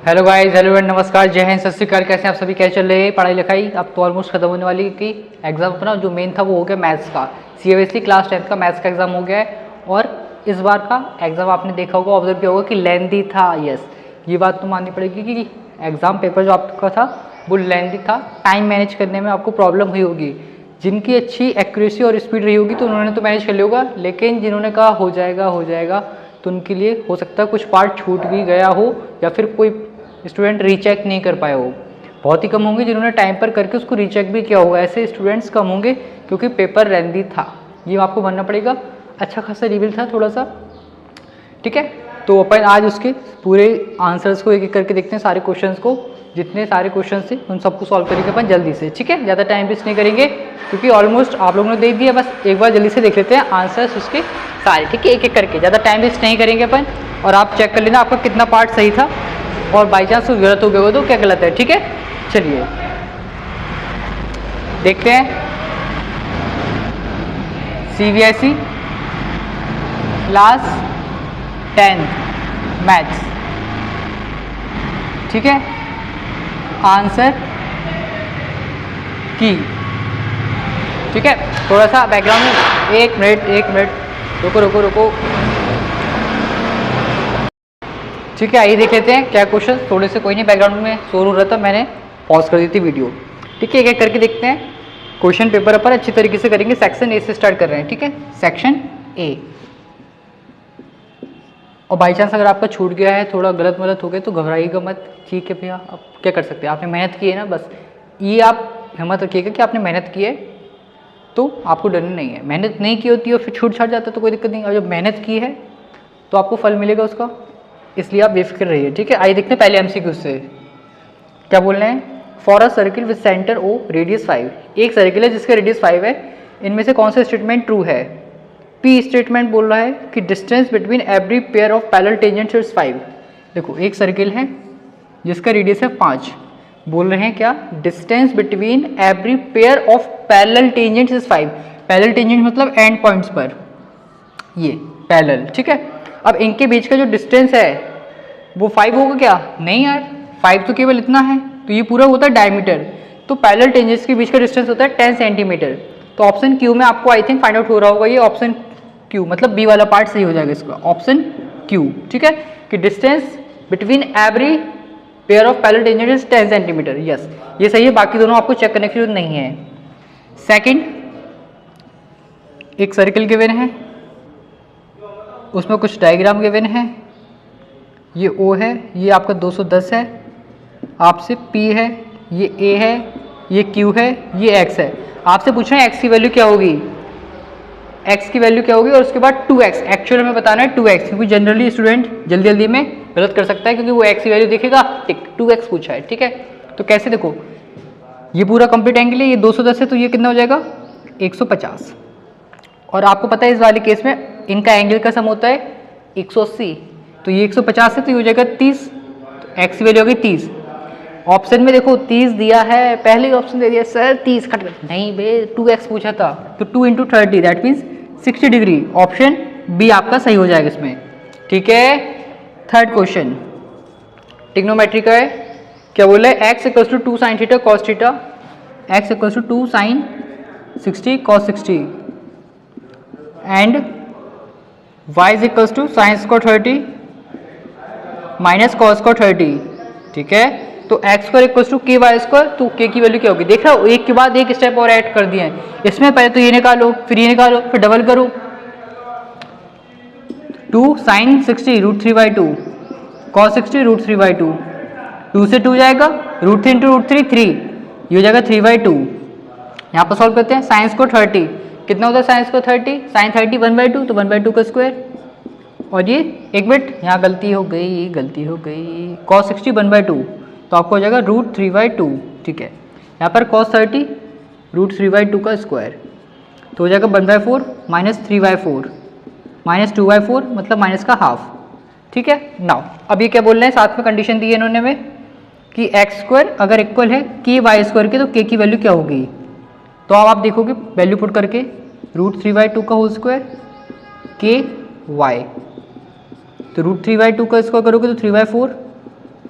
Hello guys, hello and नमस्कार, जय हिंद, सत श्री अकाल। कैसे आप सभी, क्या चल रहे हैं? पढ़ाई लिखाई अब तो ऑलमोस्ट खत्म होने वाली की एग्जाम अपना जो मेन था वो हो गया मैथ्स का। सीबीएसई क्लास 10th का मैथ्स का एग्जाम हो गया है। और इस बार का एग्जाम आपने देखा होगा, ऑब्जर्व किया होगा कि लेंथी था। यस, ये बात तो माननी पड़ेगी कि एग्जाम पेपर जो आपका था वो लेंथी था। टाइम मैनेज करने में आपको प्रॉब्लम हुई होगी। जिनकी अच्छी एक्यूरेसी और स्पीड रही होगी तो उन्होंने तो मैनेज कर लिया होगा, लेकिन जिन्होंने कहा हो जाएगा तो उनके लिए हो सकता है कुछ पार्ट छूट भी गया हो या फिर कोई स्टूडेंट रीचेक नहीं कर पाए हो। बहुत ही कम होंगे जिन्होंने टाइम पर करके उसको रीचेक भी किया होगा। ऐसे स्टूडेंट्स कम होंगे क्योंकि पेपर लेंथी था। ये आपको मानना पड़ेगा। अच्छा खासा रिवील था थोड़ा सा, ठीक है। तो अपन आज उसके पूरे आंसर्स को एक एक करके देखते हैं, सारे क्वेश्चंस को। जितने सारे क्वेश्चन थे उन सबको सॉल्व करेंगे अपन जल्दी से, ठीक है। ज़्यादा टाइम वेस्ट नहीं करेंगे क्योंकि ऑलमोस्ट आप लोगों ने देख दिया। बस एक बार जल्दी से देख लेते हैं आंसर्स उसके सारे, ठीक है, एक एक करके। ज़्यादा टाइम वेस्ट नहीं करेंगे अपन। और आप चेक कर लेना आपका कितना पार्ट सही था, और बाई चांस कुछ गलत हो गया हो तो क्या गलत है, ठीक है। चलिए देखते हैं। सीबीएसई क्लास 10th मैथ्स, ठीक है। आंसर की, ठीक है। थोड़ा सा बैकग्राउंड में एक मिनट रुको, ठीक है। आइए देख लेते हैं क्या क्वेश्चन। थोड़े से कोई नहीं, बैकग्राउंड में शोर हो रहा था, मैंने पॉज कर दी थी वीडियो, ठीक है। एक एक करके देखते हैं क्वेश्चन। पेपर अपन अच्छी तरीके से करेंगे। सेक्शन ए से स्टार्ट कर रहे हैं, ठीक है। Section A. और बाई चांस अगर आपका छूट गया है, थोड़ा गलत हो गया तो घबराइएगा मत, ठीक है भैया। अब क्या कर सकते हैं, आपने मेहनत की है ना, बस ये आप हिम्मत रखिएगा कि आपने मेहनत की है तो आपको डरना नहीं है। मेहनत नहीं की होती है और फिर छूट छाट जाता है तो कोई दिक्कत नहीं। और जब मेहनत की है तो आपको फल मिलेगा उसका, इसलिए आप बेफिक्र रहिए, ठीक है। आइए देखते हैं पहले एमसीक्यू से क्या बोल रहे हैं। For a circle with centre O radius 5, एक सर्किल है जिसका रेडियस 5 है, इनमें से कौन सा स्टेटमेंट ट्रू है। पी स्टेटमेंट बोल रहा है कि distance between every pair of parallel tangents is 5। देखो एक सर्किल है जिसका रेडियस है 5, बोल रहे हैं क्या, distance between every pair of parallel tangents is 5। Parallel tangent मतलब एंड पॉइंट्स पर, ये पैरेलल, ठीक है। अब इनके बीच का जो डिस्टेंस है वो 5 होगा क्या, नहीं यार, 5 तो केवल इतना है, तो ये पूरा होता है डायमीटर। तो पैरेलल टेंजेंट्स के बीच का डिस्टेंस होता है 10 सेंटीमीटर। तो ऑप्शन क्यू में आपको आई थिंक फाइंड आउट हो रहा होगा, ये ऑप्शन क्यू मतलब बी वाला पार्ट सही हो जाएगा इसका, ऑप्शन क्यू, ठीक है। कि distance between every pair of parallel tangent is 10 centimetre. Yes, ये सही है। बाकी दोनों आपको चेक करने की जरूरत नहीं है। सेकंड, एक सर्किल गिवन है, उसमें कुछ डायग्राम गिवन है। ये O है, ये आपका 210 है, आपसे P है, ये A है, ये Q है, ये X है। आपसे पूछ रहे हैं X की वैल्यू क्या होगी, X की वैल्यू क्या होगी, और उसके बाद 2X एक्चुअल में बताना है 2X, क्योंकि जनरली स्टूडेंट जल्दी में गलत कर सकता है क्योंकि वो X की वैल्यू देखेगा, टिक 2X पूछा है, ठीक है। तो कैसे, देखो ये पूरा कंप्लीट एंगल है, ये 210 है तो ये कितना हो जाएगा 150। और आपको पता है इस वाले केस में इनका एंगल का सम होता है 180, तो ये 150 है तो ये हो जाएगा 30, तो एक्स की वैल्यू हो गई 30। ऑप्शन में देखो 30 दिया है, पहले ऑप्शन दे दिया सर 30 कट नहीं बे, 2x पूछा था तो 2 × 30 that means 60 degree. Option B आपका सही हो जाएगा इसमें, ठीक है। थर्ड क्वेश्चन ट्रिग्नोमेट्री का है। क्या बोला है, x = 2 sin theta cos theta, x = 2 sin 60 cos 60 and y = sin square 30 minus cos square 30, ठीक है। तो x² = ky², तो k की वैल्यू क्या होगी, देख रहा हो एक के बाद एक स्टेप और ऐड कर दिए हैं। इसमें पहले तो ये निकालो, फिर ये निकालो, फिर डबल करो। 2 sin 60 √3/2 cos 60 √3/2, 2 से 2 जाएगा, √3 × √3 3, ये हो जाएगा 3/2। यहाँ पर सॉल्व करते हैं। sin square 30 कितना होता है, sin square 30, sin 30 1/2, तो 1/2 का स्क्वायर। और ये एक मिनट यहाँ गलती हो गई, cos 60 1/2, तो आपको हो जाएगा √3/2, ठीक है। यहाँ पर cos 30 √3/2 का स्क्वायर, तो हो जाएगा 1/4 माइनस 3/4 माइनस 2/4 मतलब माइनस का हाफ, ठीक है। नाउ अब ये क्या बोल रहे हैं, साथ में कंडीशन दी है इन्होंने में कि x² अगर इक्वल है ky² के तो k की वैल्यू क्या होगी। तो अब आप देखोगे वैल्यू पुट करके √3/2 का होल स्क्वायर ky, तो √3/2 का स्क्वायर करोगे तो 3/4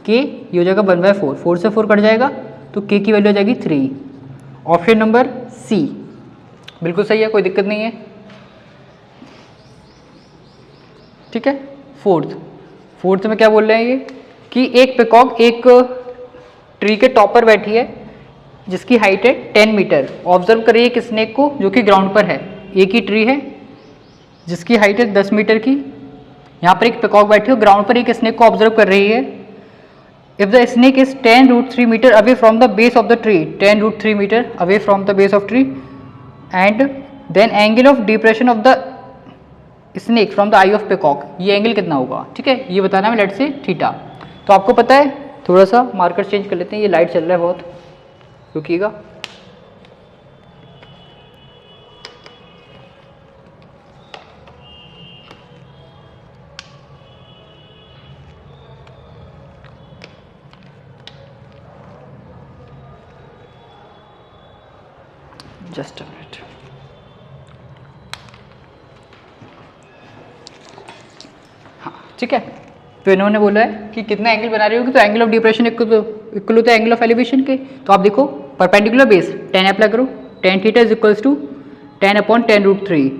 के, ये हो जाएगा 1/4, 4 से 4 कट जाएगा तो के की वैल्यू आ जाएगी 3। ऑप्शन नंबर सी बिल्कुल सही है, कोई दिक्कत नहीं है। ठीक है, फोर्थ में क्या बोल रहे हैं ये कि एक पिकॉक एक ट्री के टॉप पर बैठी है जिसकी हाइट है 10 मीटर। ऑब्जर्व करिए एक स्नेक को जो कि ग्राउंड पर है। एक ही ट्री है जिसकी हाइट है 10 मीटर की, यहाँ पर एक पिकॉक बैठी है, ग्राउंड पर एक स्नेक को ऑब्जर्व कर रही है। If the snake is 10√3 metre away from the base of the tree, 10√3 metre away from the base of tree, and then angle of depression of the snake from the eye of peacock, ये angle कितना होगा। ठीक है, ये बताना है, late से theta. तो आपको पता है, थोड़ा सा मार्कर चेंज कर लेते हैं, ये लाइट चल रहा है बहुत, रुकिएगा। Just a minute. हाँ ठीक है, तो इन्होंने बोला है कि कितना एंगल बना रही होगी, तो एंगल ऑफ डिप्रेशन इक्वल होता है एंगल ऑफ एलिवेशन के। तो आप देखो परपेंडिकुलर बेस 10 अप्लाई करो, tan theta is equals to 10/10√3,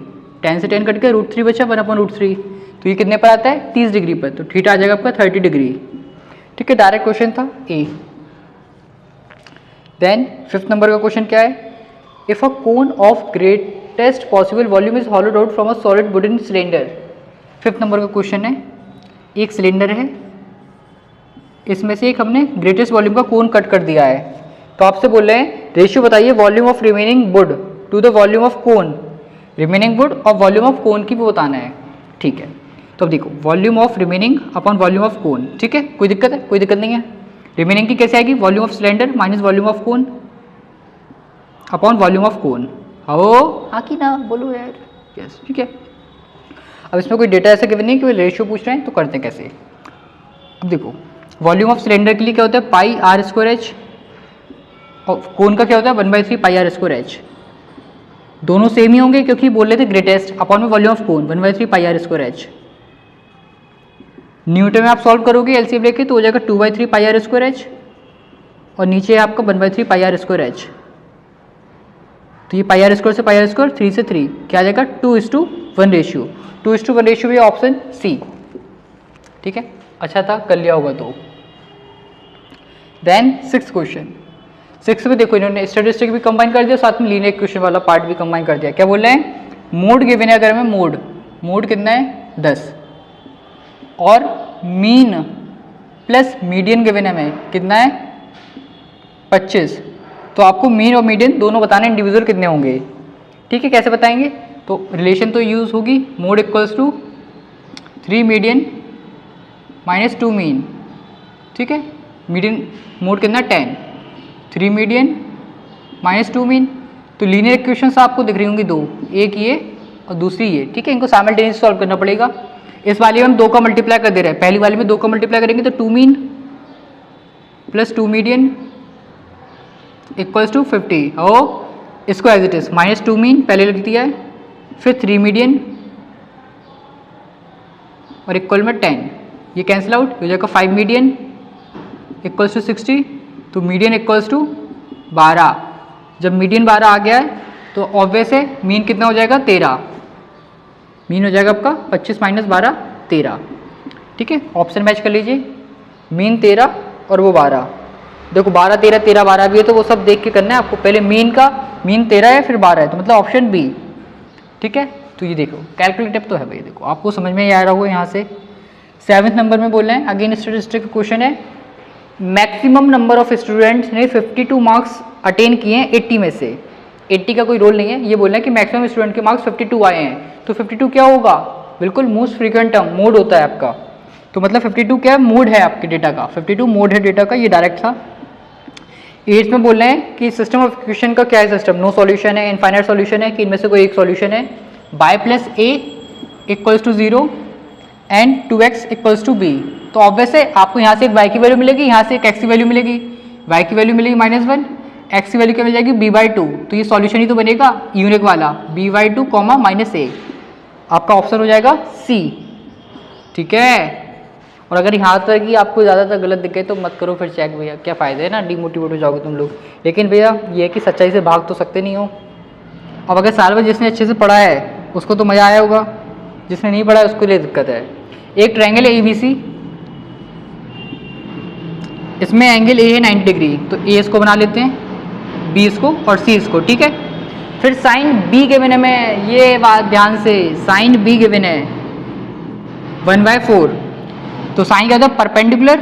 10 से 10 कट के √3 बचा 1/√3, तो ये कितने पर आता है 30 डिग्री पर, तो थीटा आ जाएगा आपका 30 डिग्री। ठीक है, डायरेक्ट क्वेश्चन था ए। देन 5th नंबर का क्वेश्चन क्या है, if a cone of greatest possible volume is hollowed out from a solid wooden cylinder. 5th number का क्वेश्चन है, एक सिलेंडर है, इसमें से एक हमने ग्रेटेस्ट वॉल्यूम का कोन कट कर दिया है, तो आपसे बोल रहे हैं रेशियो बताइए volume of remaining wood to the volume of cone, remaining wood और वॉल्यूम ऑफ कोन की भी बताना है। ठीक है, तो अब देखो volume of remaining upon volume of cone. ठीक है, कोई दिक्कत है, कोई दिक्कत नहीं है। रिमेनिंग की कैसे आएगी, volume of cylinder minus volume of cone upon volume of कोन। हो हाँ कि ना बोलो यार, यस ठीक है। अब इसमें कोई डेटा ऐसा गिवन नहीं कि रेशियो पूछ रहे हैं, तो करते हैं कैसे। अब देखो वॉल्यूम ऑफ सिलेंडर के लिए क्या होता है पाई आर स्क्वायर एच, और कोन का क्या होता है 1/3 पाई आर स्क्वायर एच। दोनों सेम ही होंगे क्योंकि बोल रहे थे ग्रेटेस्ट अपॉन में volume of cone 1/3 pi are square h. Newton में आप सॉल्व करोगे एलसीएम लेके तो हो जाएगा 2/3 पाई आर स्क्वायर एच, और नीचे आपका 1/3 पाई आर स्क्वायर एच। तो ये पाई आर स्क्वायर से पाई आर स्क्वायर 3 से 3 क्या आ जाएगा 2:1 रेशियो, 2:1 रेशियो भी ऑप्शन सी। ठीक है, अच्छा था, कर लिया होगा तो। देन 6th क्वेश्चन, 6 में देखो इन्होंने स्टैटिस्टिक भी कंबाइन कर दिया, साथ में लीनियर इक्वेशन वाला पार्ट भी कंबाइन कर दिया। क्या बोल रहे हैं, मोड गिवन है, अगर हमें मोड कितना है 10, और मीन प्लस मीडियन गिवन है हमें कितना है 25, तो आपको मीन और मीडियन दोनों बताने इंडिविजुअल कितने होंगे। ठीक है, कैसे बताएंगे, तो रिलेशन तो यूज होगी, mode equals to 3 median minus 2 mean. ठीक है, मीडियन मोड कितना 10, 3 मीडियन माइनस 2 मीन। तो लीनियर इक्वेशंस आपको दिख रही होंगी दो, एक ये और दूसरी ये। ठीक है, इनको साइमल्टेनियसली सॉल्व करना पड़ेगा। इस वाले में हम 2 का मल्टीप्लाई कर दे रहे हैं, पहली वाली में 2 का मल्टीप्लाई करेंगे तो 2 mean plus 2 median equals to 50, और इसको as it is minus 2 mean पहले लिख दिया है, फिर 3 मीडियन और इक्वल में 10, ये कैंसिल आउट हो जाएगा 5 मीडियन इक्वल्स टू 60, तो मीडियन इक्वल्स टू 12। जब मीडियन 12 आ गया है तो ऑब्वियस है मीन कितना हो जाएगा 13, मीन हो जाएगा आपका 25 माइनस 12 13। ठीक है, ऑप्शन मैच कर लीजिए, मीन 13 और वो 12। देखो 12 13 13 12 भी है, तो वो सब देख के करना है आपको, पहले मीन 13 है फिर 12 है, तो मतलब ऑप्शन बी। ठीक है, तो ये देखो कैलकुलेटिव तो है भाई, देखो आपको समझ में ही आ रहा होगा यहाँ से। 7th नंबर में बोल रहे हैं, अगेन स्टैटिस्टिक क्वेश्चन है, मैक्सिमम नंबर ऑफ स्टूडेंट्स ने 52 मार्क्स अटेन किए हैं 80 में से। 80 का कोई रोल नहीं है, ये बोल रहे हैं कि मैक्सिमम स्टूडेंट के मार्क्स 52 आए हैं, तो 52 क्या होगा, बिल्कुल मोस्ट फ्रीक्वेंट टर्म मोड होता है आपका, तो मतलब 52 क्या मोड है आपके डेटा का, 52 मोड है डेटा का, ये डायरेक्ट था। 8th में बोल रहे हैं कि सिस्टम ऑफ इक्वेशन का क्या है सिस्टम, नो सॉल्यूशन है, इनफाइनाइट सॉल्यूशन है, कि इनमें से कोई एक सॉल्यूशन है, y plus a equals to 0 and 2x equals to b. तो ऑब्वियस है आपको यहाँ से एक y की वैल्यू मिलेगी, यहाँ से एक x की वैल्यू मिलेगी, y की वैल्यू मिलेगी -1, x की वैल्यू क्या मिल जाएगी b/2, तो ये सॉल्यूशन ही तो बनेगा यूनिक वाला b/2 -a, आपका ऑप्शन हो जाएगा सी। ठीक है, और अगर यहाँ तक कि आपको ज़्यादातर गलत दिख गए तो मत करो फिर चेक भैया, क्या फ़ायदा है ना, डीमोटिवेट हो जाओगे तुम लोग। लेकिन भैया ये है कि सच्चाई से भाग तो सकते नहीं हो। अब अगर साल भर जिसने अच्छे से पढ़ा है उसको तो मज़ा आया होगा, जिसने नहीं पढ़ा है उसके लिए दिक्कत है। एक ट्रायंगल है ABC, इसमें एंगल ए है 90 डिग्री, तो ए इसको बना लेते हैं, बी इसको और सी इसको, ठीक है। फिर साइन बी गिवन है, मैं ये बात ध्यान से, साइन बी गिवन है 1/4, तो साइन क्या होता है, परपेंडिकुलर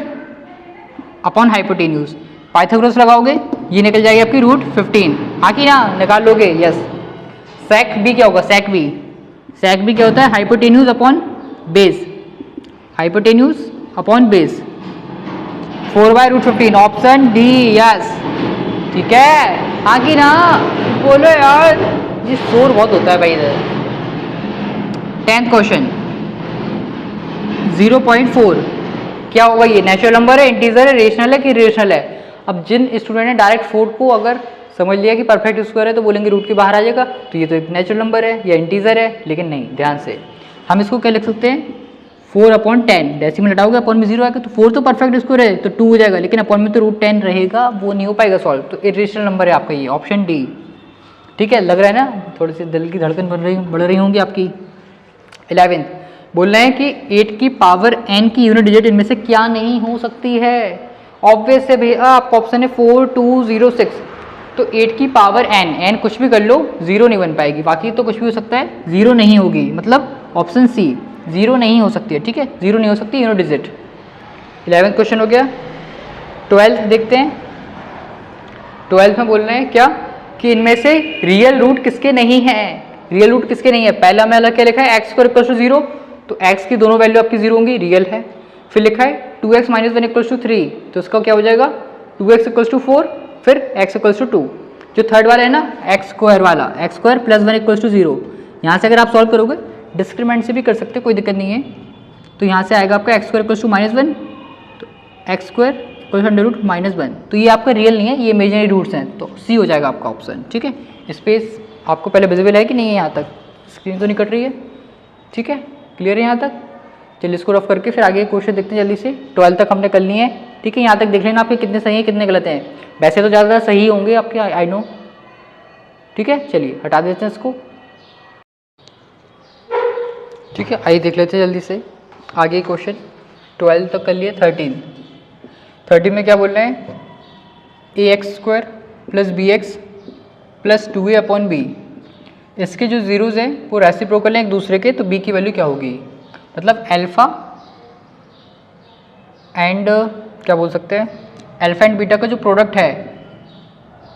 अपॉन हाइपोटेन्यूज। पाइथागोरस लगाओगे ये निकल जाएगी आपकी √15, हाँ कि ना, निकाल लोगे, यस। सेक बी क्या होगा, सेक बी क्या होता है, hypotenuse upon base, hypotenuse upon base, 4/√15, option D, yes, ठीक है, हाँ कि ना, बोलो यार, ये शोर बहुत होता है भाई इधर। 10th क्वेश्चन 0.4 क्या होगा, ये नेचुरल नंबर है, इंटीजर है, रेशनल है कि इरेशनल है। अब जिन स्टूडेंट ने डायरेक्ट 4 को अगर समझ लिया कि परफेक्ट स्क्वायर है तो बोलेंगे रूट के बाहर आ जाएगा, तो ये तो एक नेचुरल नंबर है या इंटीजर है, लेकिन नहीं, ध्यान से हम इसको क्या लिख सकते हैं, 4/10, डेसिमल हटाओगे अपॉन में 0 आएगा, तो 4 तो परफेक्ट स्क्वायर है तो 2 हो जाएगा, लेकिन अपॉन में तो √10 रहेगा, वो नहीं हो पाएगा सॉल्व, तो इरेशनल नंबर है आपका ये, ऑप्शन डी, ठीक है। लग रहा है ना, थोड़ी सी दिल की धड़कन बढ़ रही होंगी आपकी। 11th बोल रहे हैं कि 8 की पावर n की यूनिट डिजिट इनमें से क्या नहीं हो सकती है। ऑब्वियस है भैया, आपका ऑप्शन है 4206, तो 8 की पावर n कुछ भी कर लो 0 नहीं बन पाएगी, बाकी तो कुछ भी हो सकता है, 0 नहीं होगी, मतलब ऑप्शन सी 0 नहीं हो सकती है, ठीक है, 0 नहीं हो सकती यूनिट डिजिट। 11th क्वेश्चन हो गया। 12th देखते हैं। 12th में बोल रहे हैं क्या कि इनमें से रियल रूट किसके नहीं है, रियल रूट किसके नहीं है। पहला में अलग क्या लिखा है, x² = 0, तो x की दोनों वैल्यू आपकी 0 होंगी, रियल है। फिर लिखा है 2x - 1 = 3, तो इसका क्या हो जाएगा 2x = 4, फिर x = 2। जो थर्ड वाला है ना x² वाला, x² + 1 = 0, यहाँ से अगर आप सॉल्व करोगे डिस्क्रिमिनेंट से भी कर सकते, कोई दिक्कत नहीं है। तो यहाँ से आएगा आपका x² = -1, तो x² = -1, तो ये आपका रियल नहीं है, ये इमेजिनरी रूट्स हैं, तो सी हो जाएगा आपका ऑप्शन, ठीक है। स्पेस आपको पहले विजिबल है कि नहीं है, यहाँ तक स्क्रीन तो नहीं कट रही है, ठीक है, क्लियर है यहाँ तक। चलिए इसको रफ करके फिर आगे क्वेश्चन देखते हैं जल्दी से। 12 तक हमने कर लिए हैं, ठीक है। यहाँ तक देख लेना आपके कितने सही हैं कितने गलत हैं, वैसे तो ज़्यादा सही होंगे आपके, आई नो, ठीक है। चलिए हटा देते हैं इसको, ठीक है। आइए देख लेते हैं जल्दी से आगे क्वेश्चन। 12 तक कर लिए। 13 में क्या बोल रहे हैं, ax² + bx + 2a/b, इसके जो जीरोज़ हैं वो रेसिप्रोकल हैं एक दूसरे के, तो b की वैल्यू क्या होगी, मतलब अल्फ़ा एंड क्या बोल सकते हैं, अल्फ़ा एंड बीटा का जो प्रोडक्ट है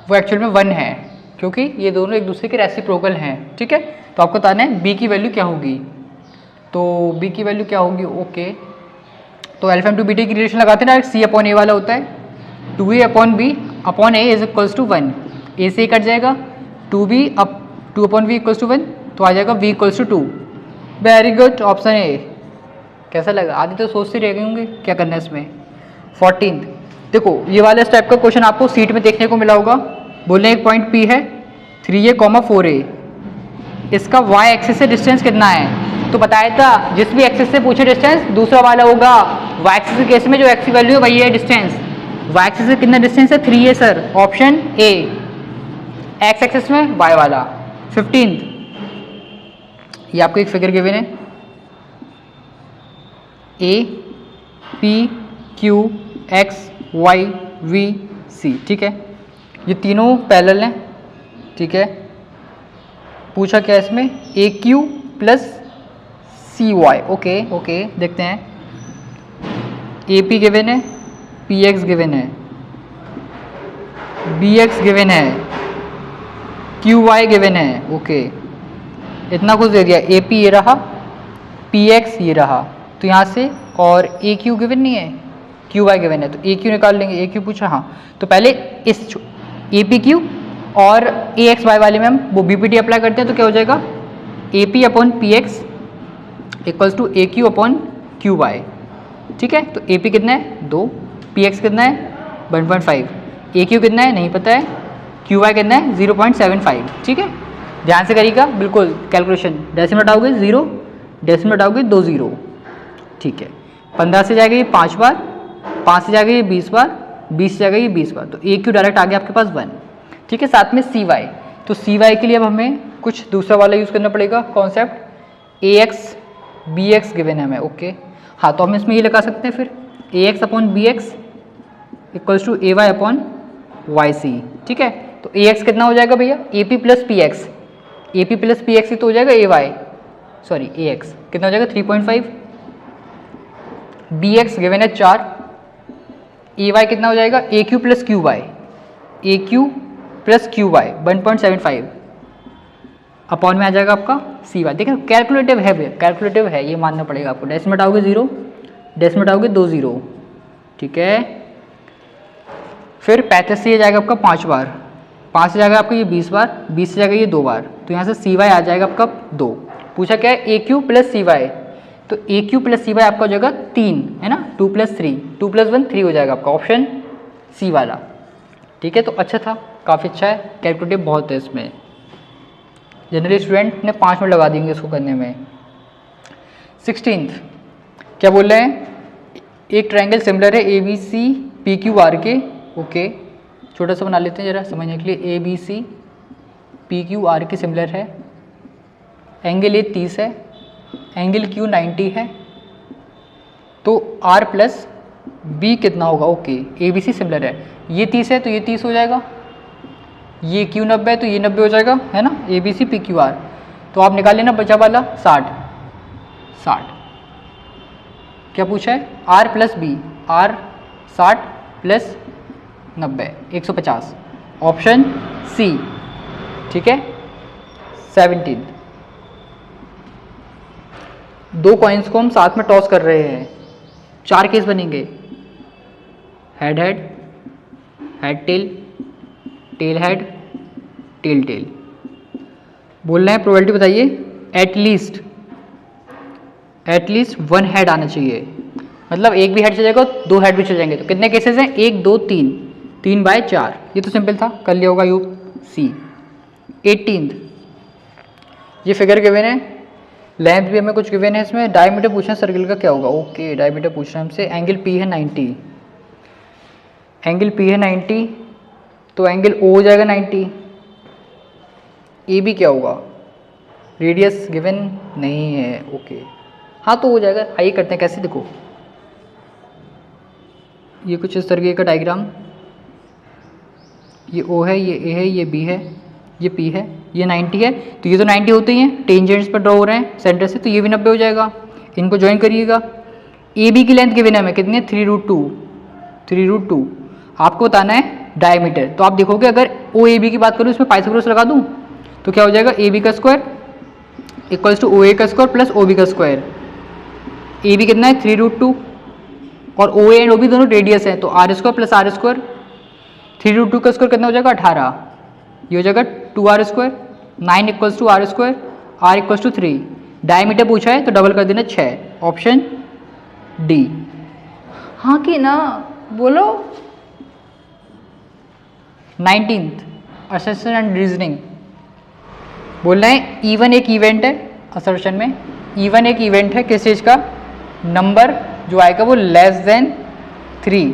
वो एक्चुअल में 1 है, क्योंकि ये दोनों एक दूसरे के रेसिप्रोकल हैं, ठीक है। तो आपको बताना है b की वैल्यू क्या होगी, तो b की वैल्यू क्या होगी, ओके। तो अल्फ़ा × बीटा की रिलेशन लगाते हैं डायरेक्ट, c/a वाला होता है, 2a/b/a = 1, a से कट जाएगा, 2/b = 1, तो आ जाएगा v = 2। Very good, option A. कैसा लगा, आधे तो सोचते रह गए होंगे क्या करना है इसमें। 14 देखो, ये वाला इस टाइप का क्वेश्चन आपको सीट में देखने को मिला होगा। बोलने एक पॉइंट P है 3a, 4a, इसका y एक्सिस से डिस्टेंस कितना है, तो बताया था जिस भी एक्सिस से पूछे डिस्टेंस दूसरा वाला होगा। y एक्सिस के केस में जो x की वैल्यू है वही है डिस्टेंस, y एक्सिस से कितना डिस्टेंस है 3a sir, option A. x axis में y वाला। 15 ये आपको एक फिगर गिवन है, a p q x y v c, ठीक है। ये तीनों पैरेलल हैं, ठीक है। पूछा क्या इसमें, ए क्यू + सी वाई, ओके ओके, देखते हैं। ए पी गिवन है, पी एक्स गिवन है, बी एक्स गिवन है, क्यू वाई गिवन है, ओके। इतना कुछ दे दिया, ए पी ये रहा, पी एक्स ये रहा, तो यहाँ से, और ए क्यू गिवन नहीं है, क्यू वाई गिवन है, तो ए क्यू निकाल लेंगे। ए क्यू पूछा, हाँ, तो पहले इस ए पी क्यू और ए एक्स वाई वाले में हम वो बी पी टी अप्लाई करते हैं, तो क्या हो जाएगा, ए पी/पी एक्स = ए क्यू/क्यू वाई, ठीक है। तो ए पी कितना है 2, पी एक्स कितना है 1.5, ए क्यू कितना है नहीं पता है, क्यू वाई कितना है 0.75, ठीक है। ध्यान से करिएगा बिल्कुल कैलकुलेशन, डेसिमल हटाओगे 0, डेसिमल हटाओगे 2 0, ठीक है। 15 से जाएगा ये 5 बार, 5 से जाएगा ये 20 बार, 20 से जाएगा ये 20 बार, तो ए क्यू डायरेक्ट आ गया आपके पास 1। ठीक है, साथ में सी वाई, तो सी वाई के लिए अब हमें कुछ दूसरा वाला यूज़ करना पड़ेगा कॉन्सेप्ट, ए एक्स बी एक्स गिवन है हमें। ओके, हाँ, तो हम इसमें ये लगा सकते हैं फिर A X upon B X equals to A Y upon Y C. ठीक है, तो ए एक्स कितना हो जाएगा भैया, A P plus P X, A P plus P X ही तो हो जाएगा A Y, sorry A X कितना हो जाएगा 3.5, बी एक्स गिवन है 4, ए वाई कितना हो जाएगा A Q plus Q Y, A Q plus Q Y 1.75 upon में आ जाएगा आपका सी वाई। देखिए कैलकुलेटिव है भैया, कैलकुलेटिव है, ये मानना पड़ेगा आपको। डेसिमल आओगे 0, डेसिमल आओगे 2 0। ठीक है, फिर 35 से ये जाएगा आपका 5 बार, 5 से जाएगा आपका ये 20 बार, 20 से जाएगा ये 2 बार, तो यहाँ से सी वाई आ जाएगा आपका 2। पूछा क्या है ए क्यू प्लस सी वाई, तो ए क्यू प्लस सी वाई आपका हो जाएगा 3, है ना, 2 + 3, 2 + 1 3 हो जाएगा आपका ऑप्शन सी वाला। ठीक है, तो अच्छा था, काफ़ी अच्छा है, कैलकुलेटिव बहुत है इसमें, जनरली स्टूडेंट ने 5 मिनट लगा देंगे इसको करने में। 16th क्या बोल रहे हैं, एक ट्रायंगल सिमिलर है A B C P Q R के। ओके, छोटा सा बना लेते हैं जरा समझने के लिए, A B C P Q R के सिमिलर है, एंगल ए 30 है, एंगल क्यू 90 है, तो आर प्लस बी कितना होगा। Okay, A B C similar है, ये 30 है तो ये 30 हो जाएगा, ये क्यू 90 है तो ये 90 हो जाएगा, है ना, A B C P Q R, तो आप निकाल लेना बचा वाला 60। क्या पूछा है, R plus B, R 60 plus 90 150, option C. ठीक है, 17 दो कॉइन्स को हम साथ में टॉस कर रहे हैं, 4 केस बनेंगे, head head, head tail, tail head, tail tail. बोल रहे हैं प्रोबेबिलिटी बताइए, एटलीस्ट 1 हेड आना चाहिए, मतलब एक भी हेड चल जाएगा 2 हेड भी चल जाएंगे, तो कितने केसेस हैं 1 2 3, 3/4, ये तो सिंपल था, कर लिया होगा यू सी। 18th ये फिगर गिवन है, लेंथ भी हमें कुछ गिवन है इसमें, डायमीटर पूछना है सर्किल का क्या होगा। ओके, डायमीटर पूछना है हमसे, एंगल पी है 90, एंगल पी है 90, तो एंगल ओ हो जाएगा 90, ए बी क्या होगा, रेडियस गिवन नहीं है। ओके, हाँ तो हो जाएगा, आइए करते हैं कैसे, देखो ये कुछ इस तरीके का डायग्राम, ये ओ है, ये ए है, ये बी है, ये पी है, ये 90 है, तो ये तो 90 होते ही हैं, टेंजेंट्स पर ड्रॉ हो रहे हैं सेंटर से, तो ये भी 90 हो जाएगा, इनको ज्वाइन करिएगा। ए बी की लेंथ गिवन है हमें कितनी है 3√2, आपको बताना है डायमीटर, तो आप देखोगे अगर ओ ए बी की बात करूँ इसमें पाइथागोरस लगा दूँ तो क्या हो जाएगा, ए बी का square equals to O A का स्क्वायर प्लस ओ बी का स्क्वायर, ए बी कितना है 3√2 और O A and O B दोनों रेडियस है, तो R square plus R square, 3√2 का स्क्वायर कितना हो जाएगा 18, ये हो जाएगा 2r square, 9 equals to R square, R equals to 3, diameter पूछा है तो डबल कर देना 6, ऑप्शन डी। हाँ कि ना बोलो। 19th असर्शन एंड रीजनिंग, बोल रहे हैं इवन एक इवेंट है, असर्शन में इवन एक इवेंट है, किस चीज़ का, नंबर जो आएगा वो लेस देन 3,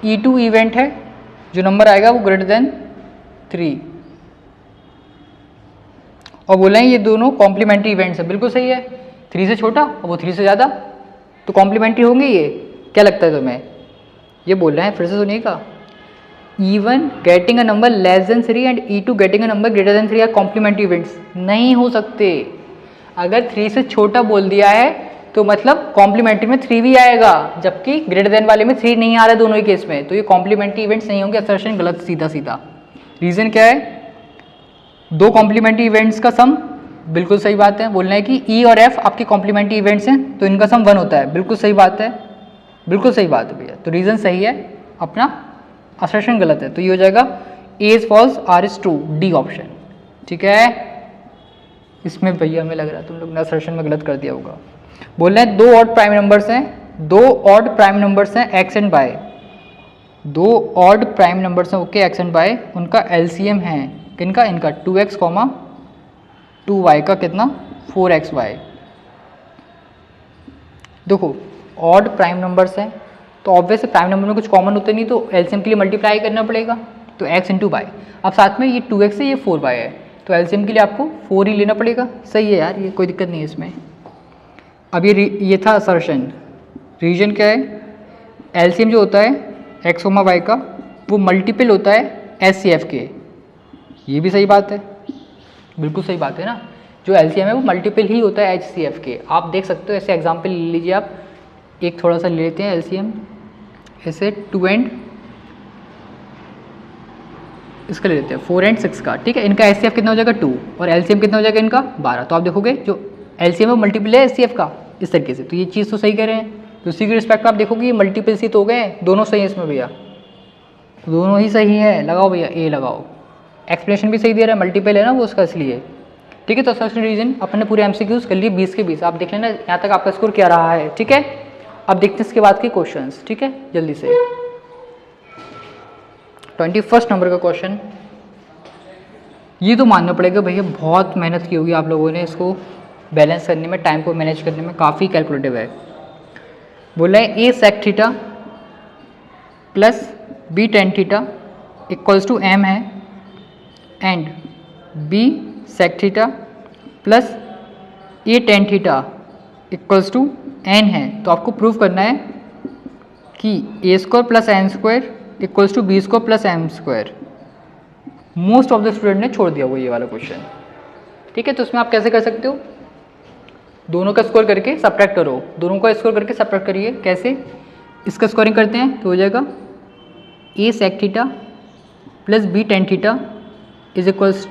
E2 इवेंट है, जो नंबर आएगा वो ग्रेटर देन 3, और बोल रहे हैं ये दोनों कॉम्प्लीमेंट्री इवेंट्स है, बिल्कुल सही है, 3 से छोटा और वो 3 से ज़्यादा, तो कॉम्प्लीमेंट्री होंगे ये, क्या लगता है तुम्हें, ये बोल रहे हैं, फिर से सुनिएगा, E1 getting a number less than 3 and E2 getting a number greater than 3 are complementary events, नहीं हो सकते, अगर 3 से छोटा बोल दिया है तो मतलब कॉम्प्लीमेंट्री में 3 भी आएगा, जबकि ग्रेटर देन वाले में 3 नहीं आ रहा है दोनों ही केस में, तो ये कॉम्प्लीमेंट्री इवेंट्स नहीं होंगे, असर्शन गलत, सीधा सीधा। रीज़न क्या है, दो कॉम्प्लीमेंट्री इवेंट्स का सम, बिल्कुल सही बात है, बोलना है कि ई और एफ आपके कॉम्प्लीमेंट्री इवेंट्स हैं तो इनका सम 1 होता है, बिल्कुल सही बात है, बिल्कुल सही बात है भैया, तो रीज़न सही है, अपना असर्शन गलत है, तो ये हो जाएगा A is false R is true, D option. ठीक है, इसमें भैया हमें लग रहा है तुम लोग ने असर्शन में गलत कर दिया होगा। बोल रहे हैं 2 ऑड प्राइम नंबर्स हैं, 2 ऑड प्राइम नंबर्स हैं X and Y, 2 odd prime numbers हैं, ओके, एक्स एंड वाई, उनका एलसीएम है किनका, इनका 2x, 2y का कितना 4xy। देखो ऑड प्राइम नंबर्स हैं तो ऑब्वियस प्राइम नंबर में कुछ कॉमन होते नहीं, तो एलसीएम के लिए मल्टीप्लाई करना पड़ेगा, तो x इंटू वाई। अब साथ में ये 2x है, ये 4y है, तो एलसीएम के लिए आपको 4 ही लेना पड़ेगा। सही है यार, ये कोई दिक्कत नहीं है इसमें। अब ये था असर्शन। रीजन क्या है, एलसीएम जो होता है x, y का वो मल्टीपल होता है HCF के। ये भी सही बात है, बिल्कुल सही बात है ना, जो एलसीएम है वो मल्टीपल ही होता है HCF के। आप देख सकते हो, ऐसे एग्जांपल ले लीजिए आप, एक थोड़ा सा ले लेते हैं एलसीएम, ऐसे 2 एंड इसका ले लेते हैं 4 एंड 6 का, ठीक है। इनका HCF कितना हो जाएगा 2 और एलसीएम कितना हो जाएगा इनका 12। तो आप देखोगे जो एलसीएम है मल्टीपल है HCF का इस तरीके से, तो ये चीज़ तो सही कह रहे हैं। तो उसी के रिस्पेक्ट में आप देखोगे ये मल्टीपल सी तो हो गए, दोनों सही है इसमें भैया, दोनों ही सही है। लगाओ भैया ए लगाओ, एक्सप्लेनेशन भी सही दे रहा है, मल्टीपल है ना वो उसका, इसलिए ठीक है। तो असर्शन रीजन अपन ने पूरे MCQs कर लिए 20 के 20। आप देख लेना यहाँ तक आपका स्कोर क्या रहा है, ठीक है। अब देखते हैं इसके बाद के क्वेश्चंस, ठीक है, जल्दी से। 21 नंबर का क्वेश्चन, ये तो मानना पड़ेगा भैया बहुत मेहनत की होगी आप लोगों ने इसको बैलेंस करने में, टाइम को मैनेज करने में, काफ़ी कैलकुलेटिव है। बोला है a sec theta plus b tan theta equals to m है and b sec theta plus a tan theta equals to n है। तो आपको प्रूव करना है कि a square plus n square equals to b square plus m square. Most of the student ने छोड़ दिया वो ये वाला क्वेश्चन, ठीक है। तो उसमें आप कैसे कर सकते हो, दोनों का स्कोर करके सब्ट्रैक्ट करो, दोनों का स्कोर करके सब्ट्रैक्ट करिए। कैसे, इसका स्कोरिंग करते हैं तो हो जाएगा a sec theta plus b tan theta is equals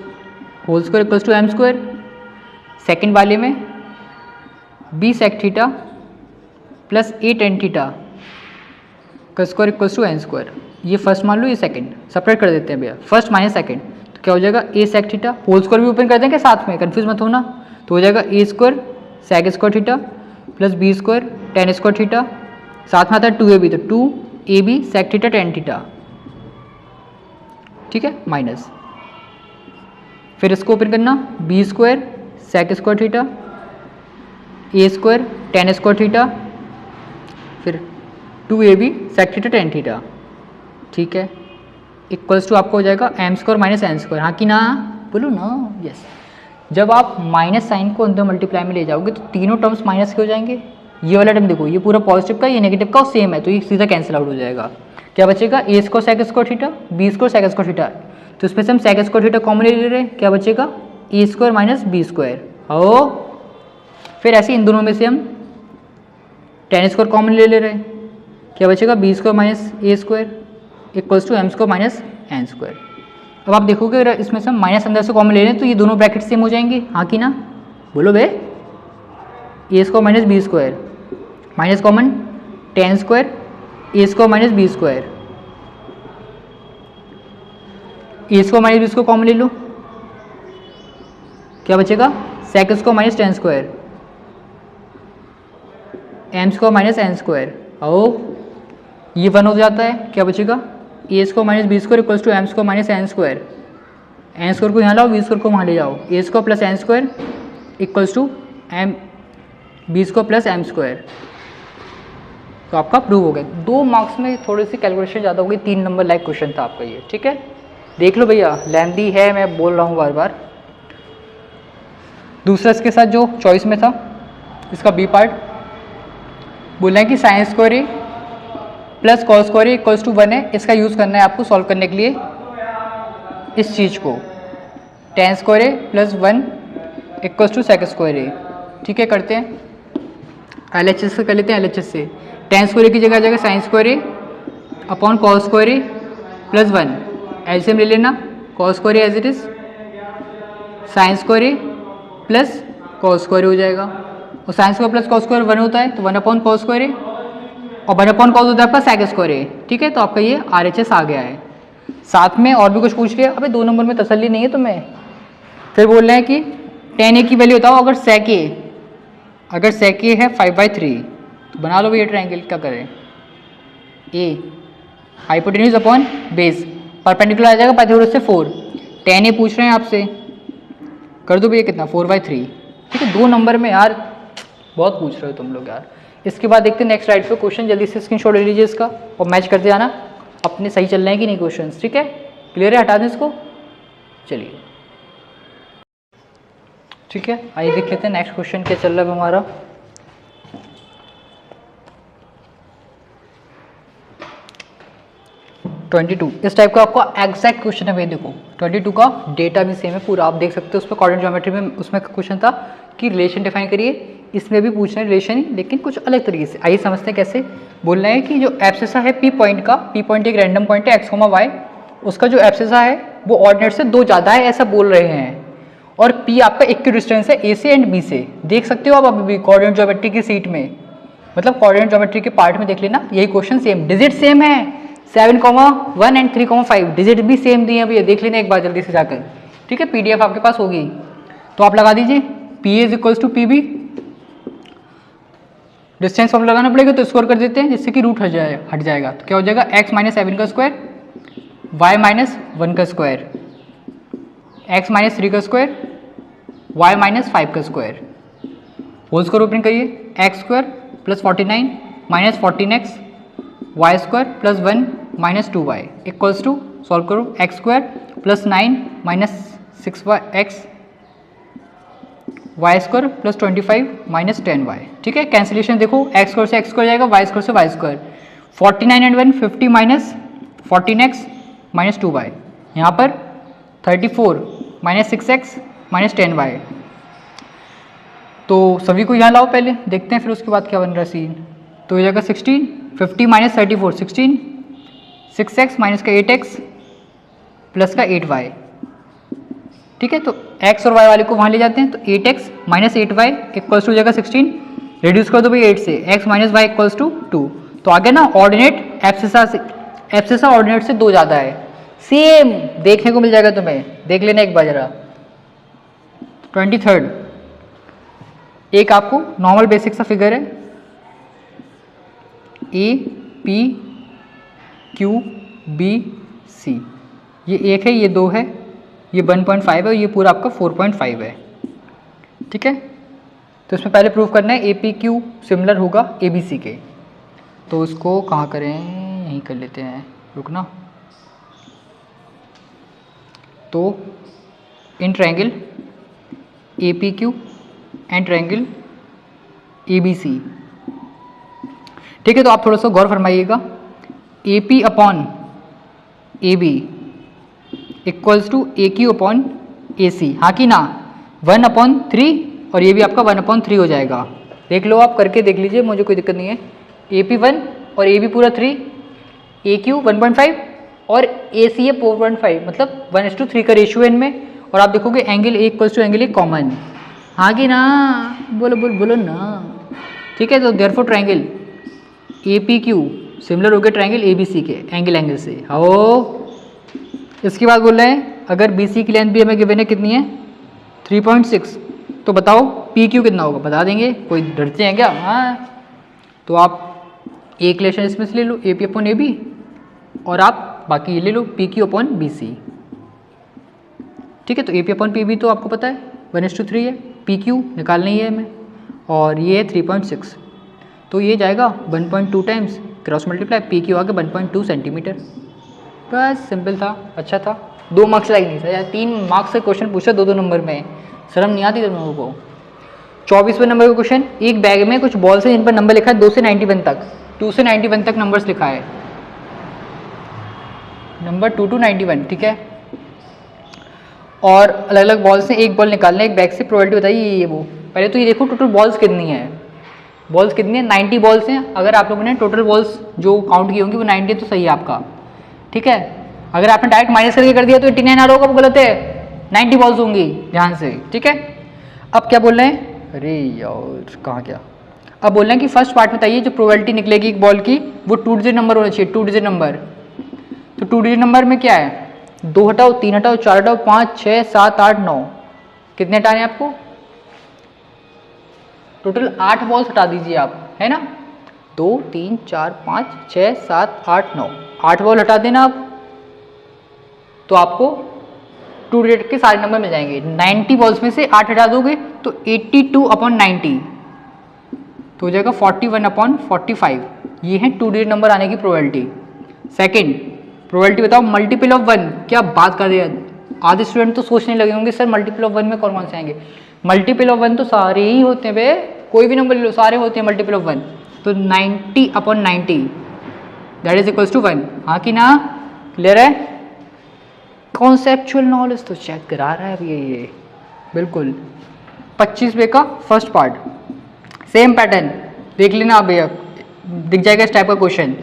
whole square equals to m square. Second वाले में b sec theta plus a tan theta का square equals to n square. ये फर्स्ट मान लो, ये सेकंड, सेपरेट कर देते हैं भैया, फर्स्ट माइनस सेकंड। तो क्या हो जाएगा a sec theta, whole square भी ओपन कर देंगे साथ में, कंफ्यूज मत होना। तो हो जाएगा a square sec square theta plus b square tan square theta, साथ में आता है 2ab, तो 2ab sec theta tan theta, ठीक है, माइनस। फिर इसको ओपन करना, b square sec square theta a square tan square theta, फिर 2ab sec theta tan theta, ठीक है, इक्वल्स टू आपको हो जाएगा m square minus n square. हाँ कि ना, बोलो ना, यस। जब आप माइनस साइन को अंदर मल्टीप्लाई में ले जाओगे तो तीनों टर्म्स माइनस के हो जाएंगे। ये वाला टर्म देखो, ये पूरा पॉजिटिव का, ये नेगेटिव का सेम है, तो ये सीधा कैंसिल आउट हो जाएगा। क्या बचेगा, a square sec square theta b square sec square theta, तो इसमें से हम sec स्क्वायर थीटा कॉमन ले रहे हैं, क्या बचेगा a square minus b square. ओ फिर ऐसे इन दोनों में से हम tan स्क्वायर कॉमन ले रहे हैं, क्या बचेगा b square minus a square equals to m square minus n square. अब आप देखोगे अगर इसमें से हम माइनस अंदर से कॉमन ले लें तो ये दोनों ब्रैकेट सेम हो जाएंगे, हाँ कि ना, बोलो बे। a square minus b square minus common tan square a square minus b square, a square minus b square common ले लो, क्या बचेगा sec square minus tan square m square minus n square. आओ ये 1 हो जाता है, क्या बचेगा a square minus b square equals to m square minus n square. n square को यहाँ लाओ, b स्क्वायर को वहाँ ले जाओ, a square plus n square equals to m b square plus m square. तो आपका प्रूव हो गया। 2 मार्क्स में थोड़ी सी कैलकुलेशन ज़्यादा हो गई, 3 नंबर लाइक क्वेश्चन था आपका ये, ठीक है। देख लो भैया, लेंथी है, मैं बोल रहा हूँ बार बार। दूसरा इसके साथ जो चॉइस में था, इसका बी पार्ट बोलना है कि sine square A plus cos square A equals to 1 है। इसका यूज़ करना है आपको सॉल्व करने के लिए इस चीज़ को, tan square A plus 1 equals to sec square A, ठीक है। करते हैं LHS से कर लेते हैं, LHS से tan स्क्वायर ए की जगह आ जाएगा sine square A upon cos square A plus 1। LCM ले लेना, cos square A as it is sine square A plus cos square हो जाएगा, और sine square plus cos square 1 होता है, तो 1 अपॉन कॉस स्क्वायर ए और 1 अपॉन कॉस होता है आपका sec स्क्वायर ए, ठीक है। तो आपका ये RHS आ गया है। साथ में और भी कुछ पूछ लिया, अबे 2 नंबर में तसल्ली नहीं है तुम्हें। फिर बोल रहे हैं कि tan ए की वैल्यू बताओ अगर sec ए है 5/3, तो बना लो भैया ट्रायंगल। क्या करें, ए हाइपोटेन्यूज अपॉन बेस, परपेंडिकुलर आ जाएगा पाइथागोरस से 4। tan ए पूछ रहे हैं आपसे, कर दो भैया कितना 4/3, ठीक है। 2 नंबर में यार बहुत पूछ रहे हो तुम लोग यार, इसके बाद देखते हैं नेक्स्ट राइट पे क्वेश्चन, जल्दी से स्क्रीनशॉट ले लीजिए इसका और मैच करते आना अपने सही चल रहे हैं कि नहीं क्वेश्चन, ठीक है, क्लियर है, हटा दें इसको, चलिए ठीक है। आइए देख लेते हैं नेक्स्ट क्वेश्चन क्या चल रहा है हमारा। इस टाइप का आपका एग्जैक्ट क्वेश्चन है भाई, देखो 22 का डेटा भी सेम है पूरा, आप देख सकते हो। उस पर कोऑर्डिनेट ज्योमेट्री में उसमें क्वेश्चन था कि रिलेशन डिफाइन करिए, इसमें भी पूछना है रिलेशन ही, लेकिन कुछ अलग तरीके से। आइए समझते हैं कैसे। बोलना है कि जो एब्सिसा है पी पॉइंट का, पी पॉइंट एक रैंडम पॉइंट है एक्स, वाई, उसका जो एब्सिसा है वो ऑर्डिनेट से 2 ज़्यादा है ऐसा बोल रहे हैं, और पी आपका इक्विडिस्टेंस है ए से एंड बी से। देख सकते हो आप अभी भी कोऑर्डिनेट ज्योमेट्री की सीट में, मतलब कोऑर्डिनेट ज्योमेट्री के पार्ट में देख लेना, यही क्वेश्चन सेम, डिजिट सेम है 7,1 एंड 3,5, डिजिट भी सेम दिए हैं भैया, देख लेना एक बार जल्दी से जाकर, ठीक है, पीडीएफ आपके पास होगी। तो आप लगा दीजिए P A is equals to P B, distance formula लगाना पड़ेगा तो स्क्वायर कर देते हैं जिससे कि रूट हट जाएगा। तो क्या हो जाएगा x माइनस 7 का स्क्वायर, y माइनस 1 का स्क्वायर, x माइनस 3 का स्क्वायर, y माइनस 5 का स्क्वायर, होल स्क्वायर ओपन करिए, x square plus 49 minus 14x, y square plus 1 minus 2y equals to, solve करो, x square plus 9 minus 6x, y square plus 25 minus 10y, ठीक है। Cancellation देखो, x square से x square जाएगा, y square से y square, 49 and 1 50 minus 14x minus 2y, यहाँ पर 34 minus 6x minus 10y। तो सभी को यहाँ लाओ पहले, देखते हैं फिर उसके बाद क्या बन रहा है सीन। तो ये जाएगा 16, 50 माइनस 34 16, 6x माइनस का 8x प्लस का 8y, ठीक है। तो x और y वाले को वहाँ ले जाते हैं, तो 8x minus 8y equals to जाएगा 16, रिड्यूस कर दो भाई 8 से, x minus Y equals to 2। तो आगे ना ऑर्डिनेट एब्सिसा ऑर्डिनेट से 2 ज़्यादा है, सेम देखने को मिल जाएगा तुम्हें, देख लेना एक बार जरा। 23 एक आपको नॉर्मल बेसिक सा फिगर है, A P Q B C, ये 1 है, ये 2 है, ये 1.5 है, ये पूरा आपका 4.5 है, ठीक है। तो इसमें पहले प्रूव करना है ए पी क्यू सिमिलर होगा ए बी सी के, तो इसको कहाँ करें, यहीं कर लेते हैं, रुकना। तो इन triangle A P Q and triangle A B C, ठीक है। तो आप थोड़ा सा गौर फरमाइएगा, A P upon A B equals to A Q upon A C, हाँ कि ना, 1/3 और ये भी आपका 1/3 हो जाएगा। देख लो आप करके देख लीजिए, मुझे कोई दिक्कत नहीं है। ए पी 1 और ए बी पूरा 3, ए क्यू 1.5 और ए सी है 4.5, मतलब 1:3 का रेशियो है इनमें। और आप देखोगे angle A equals to angle A common, हाँ कि ना, बोलो ना, ठीक है। तो therefore triangle A P Q similar हो गया ट्रायंगल ए बी सी के एंगल से, हो। इसके बाद बोल रहे हैं अगर बी सी की लेंथ भी हमें गिवन है कितनी है 3.6, तो बताओ पी क्यू कितना होगा, बता देंगे, कोई डरते हैं क्या, हाँ। तो आप एक रिलेशन इसमें से ले लो A P upon A B, और आप बाकी ये ले लो P Q upon B C, ठीक है। तो A P upon P B तो आपको पता है 1:3 है, पी क्यू निकालना ही है हमें, और ये है 3.6, तो ये जाएगा 1.2 times cross multiply, P Q आगे 1.2 सेंटीमीटर, बस सिंपल था, अच्छा था। 2 मार्क्स लाइक नहीं था यार, 3 मार्क्स से क्वेश्चन पूछा 2-2 नंबर में, शर्म नहीं आती तुम लोगों को। 24वें नंबर का क्वेश्चन, एक बैग में कुछ बॉल्स हैं जिन पर नंबर लिखा है 2 से 91 तक, 2 से 91 तक नंबर्स लिखा है, नंबर 2 to 91, ठीक है। और अलग अलग बॉल्स हैं, एक बॉल निकालना है एक बैग से, प्रोबेबिलिटी बताइए ये वो। पहले तो ये देखो टोटल बॉल्स कितनी है, बॉल्स कितनी है, 90 बॉल्स हैं। अगर आप लोगों ने टोटल बॉल्स जो काउंट की होंगी वो 90 तो सही है आपका, ठीक है। अगर आपने डायरेक्ट माइनस करके कर दिया तो 89 आ रहा होगा, वो गलत है, 90 बॉल्स होंगी, ध्यान से, ठीक है। अब क्या बोल रहे हैं, अरे यार कहाँ क्या, अब बोल रहे हैं कि फर्स्ट पार्ट बताइए जो प्रोबेबिलिटी निकलेगी एक बॉल की वो 2 डिजिट नंबर होना चाहिए, 2 डिजिट नंबर। तो 2 डिजिट नंबर में क्या है, 2 हटाओ, 3 हटाओ, 4 हटाओ, 5 6 7 8 9, कितने हटाने आपको, टोटल 8 बॉल्स हटा दीजिए आप, है ना। 2 3 4 5 6 7 8 9, 8 बॉल हटा देना आप, तो आपको 2 डिजिट के सारे नंबर मिल जाएंगे। 90 बॉल्स में से 8 हटा दोगे तो 82/90, तो हो जाएगा 41/45। ये है 2 डिजिट नंबर आने की प्रोबेबिलिटी। सेकंड प्रोबेबिलिटी बताओ मल्टीपल ऑफ 1। क्या बात कर रहे हैं, आधे स्टूडेंट तो सोचने लगे होंगे सर मल्टीपल ऑफ 1 में कौन कौन से आएंगे। मल्टीपल ऑफ 1 तो सारे ही होते हैं बे, कोई भी नंबर ले लो सारे होते हैं मल्टीपल ऑफ 1। तो 90/90 दैट इज इक्वल्स टू 1। हाँ कि ना, क्लियर है। कॉन्सेप्चुअल नॉलेज तो चेक करा रहा है अभी ये बिल्कुल। 25वें का फर्स्ट पार्ट सेम पैटर्न देख लेना आप भैया, दिख जाएगा इस टाइप का क्वेश्चन।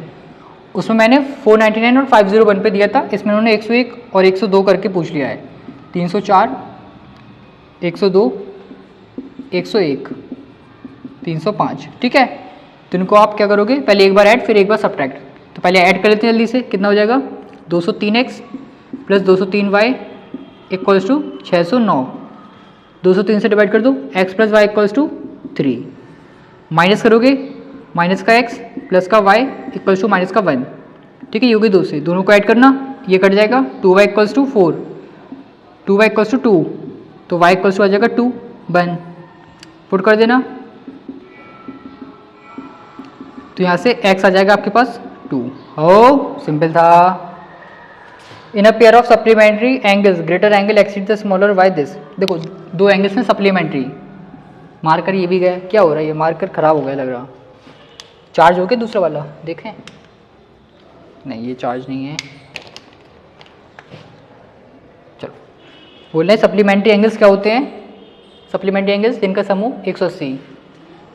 उसमें मैंने 499 और 501 पे दिया था, इसमें उन्होंने 101 और 102 करके पूछ लिया है। 304 102 101 305, ठीक है। तो इनको आप क्या करोगे, पहले एक बार ऐड फिर एक बार सब्ट्रैक्ट। तो पहले ऐड कर लेते हैं जल्दी से, कितना हो जाएगा 203x plus 203y equals to 609। 203 से डिवाइड कर दो, x plus Y equals to 3। Minus करोगे, माइनस का x प्लस का y इक्वल्स टू माइनस का 1, ठीक है। ये होगी 2 से, दोनों को ऐड करना, ये कट जाएगा। 2y equals to 4, 2y equals to 2, तो y इक्वल्स टू आ जाएगा 2 1। पुट कर देना, तो यहाँ से x आ जाएगा आपके पास 2। हो सिंपल था। In a pair of supplementary angles greater angle exceed the smaller by this. देखो 2 एंगल्स में सप्लीमेंट्री, मार्कर ये भी गया, क्या हो रहा है ये मार्कर खराब हो गया लग रहा। चार्ज हो गया दूसरा वाला, देखें, नहीं ये चार्ज नहीं है। चलो बोल रहे हैं सप्लीमेंट्री एंगल्स क्या होते हैं। सप्लीमेंट्री एंगल्स जिनका समूह 180,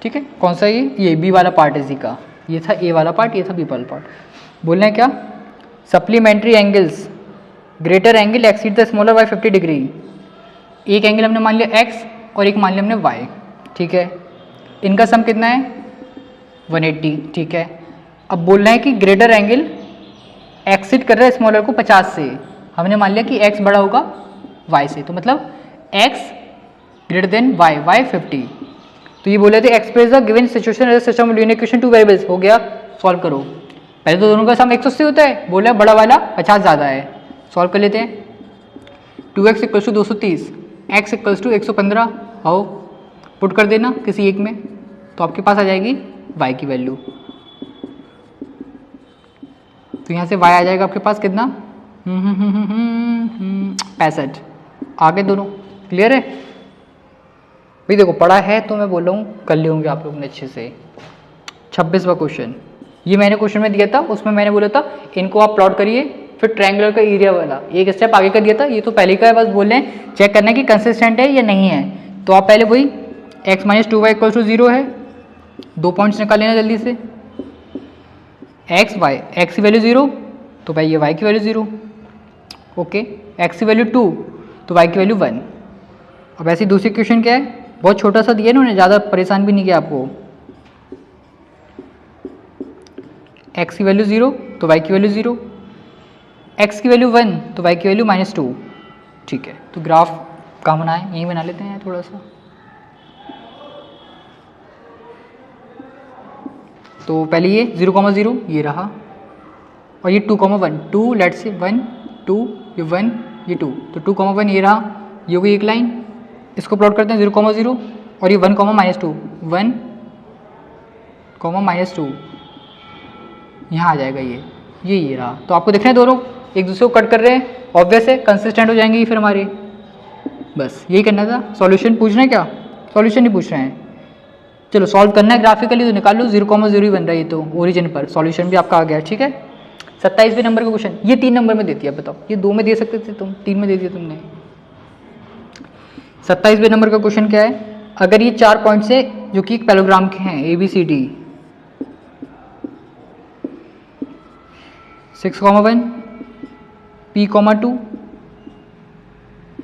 ठीक है। कौन सा ये बी वाला पार्ट है इसी का, ये था ए वाला पार्ट, ये था बी वाला पार्ट। बोल रहे हैं क्या, supplementary angles greater angle exceed the smaller bye 50 degree. एक एंगल हमने मान लिया x और एक मान लिया हमने y, ठीक है। इनका सम कितना है 180, ठीक है। अब बोल रहे हैं कि ग्रेटर एंगल एक्सीड कर रहा है स्मॉलर को 50 से, हमने मान लिया कि x बड़ा होगा y से, तो मतलब x ग्रेटर देन y 50। तो ये बोले थे express the given situation as system of linear equation 2 variables. हो गया, सॉल्व करो। पहले तो दोनों का सम 180 होता है, बोला बड़ा वाला 50 ज़्यादा है, सॉल्व कर लेते हैं। 2x equals to 230, x equals to 115। आओ पुट कर देना किसी एक में, तो आपके पास आ जाएगी y की वैल्यू। तो यहाँ से y आ जाएगा आपके पास कितना 65। आगे दोनों क्लियर है भाई। देखो पढ़ा है तो मैं बोल रहा हूँ कर लिए होंगे आप लोगों ने अच्छे से। 26वां क्वेश्चन, ये मैंने क्वेश्चन में दिया था, उसमें मैंने बोला था इनको आप प्लॉट करिए, फिर ट्रायंगुलर का एरिया वाला एक स्टेप आगे का दिया था। ये तो पहले का है, बस बोल रहे हैं चेक करना है कि कंसिस्टेंट है या नहीं है। तो आप पहले वही x minus 2y equal to 0 है, 2 पॉइंट्स निकाल लेना जल्दी से। x की वैल्यू 0 तो भाई ये y की वैल्यू 0, ओके। x की वैल्यू 2 तो y की वैल्यू 1। अब ऐसी दूसरी क्वेश्चन क्या है, बहुत छोटा सा दिया इन्होंने, ज़्यादा परेशान भी नहीं किया आपको। x की वैल्यू 0 तो y की वैल्यू 0, x की वैल्यू 1 तो y की वैल्यू -2, ठीक है। तो ग्राफ कहाँ बनाए, यहीं बना लेते हैं थोड़ा सा। तो पहले ये 0,0 ये रहा, और ये 2,1 2 लेट से 1 2 ये 1 ये 2, तो 2,1 ये रहा, ये हुई एक लाइन। इसको प्लॉट करते हैं 0,0 और ये 1, -2 1, -2 यहाँ आ जाएगा ये रहा। तो आपको दिख रहे हैं दोनों एक दूसरे को कट कर रहे हैं, ऑब्वियस है कंसिस्टेंट हो जाएंगे फिर हमारे। बस यही करना था। सॉल्यूशन पूछ रहे हैं क्या, सॉल्यूशन नहीं पूछ रहे हैं। चलो सॉल्व करना है ग्राफिकली, तो निकाल लो 0,0 ही बन रहा है ये तो ओरिजिन पर। सॉल्यूशन भी आपका आ गया, ठीक है। 27वें नंबर का क्वेश्चन, ये 3 नंबर में देती है, बताओ ये 2 में दे सकते थे तुम, 3 में दे दिया तुमने। 27वें नंबर का क्वेश्चन क्या है, अगर ये 4 पॉइंट्स है जो कि एक पैलोग्राम के हैं ABCD 6,1 P,2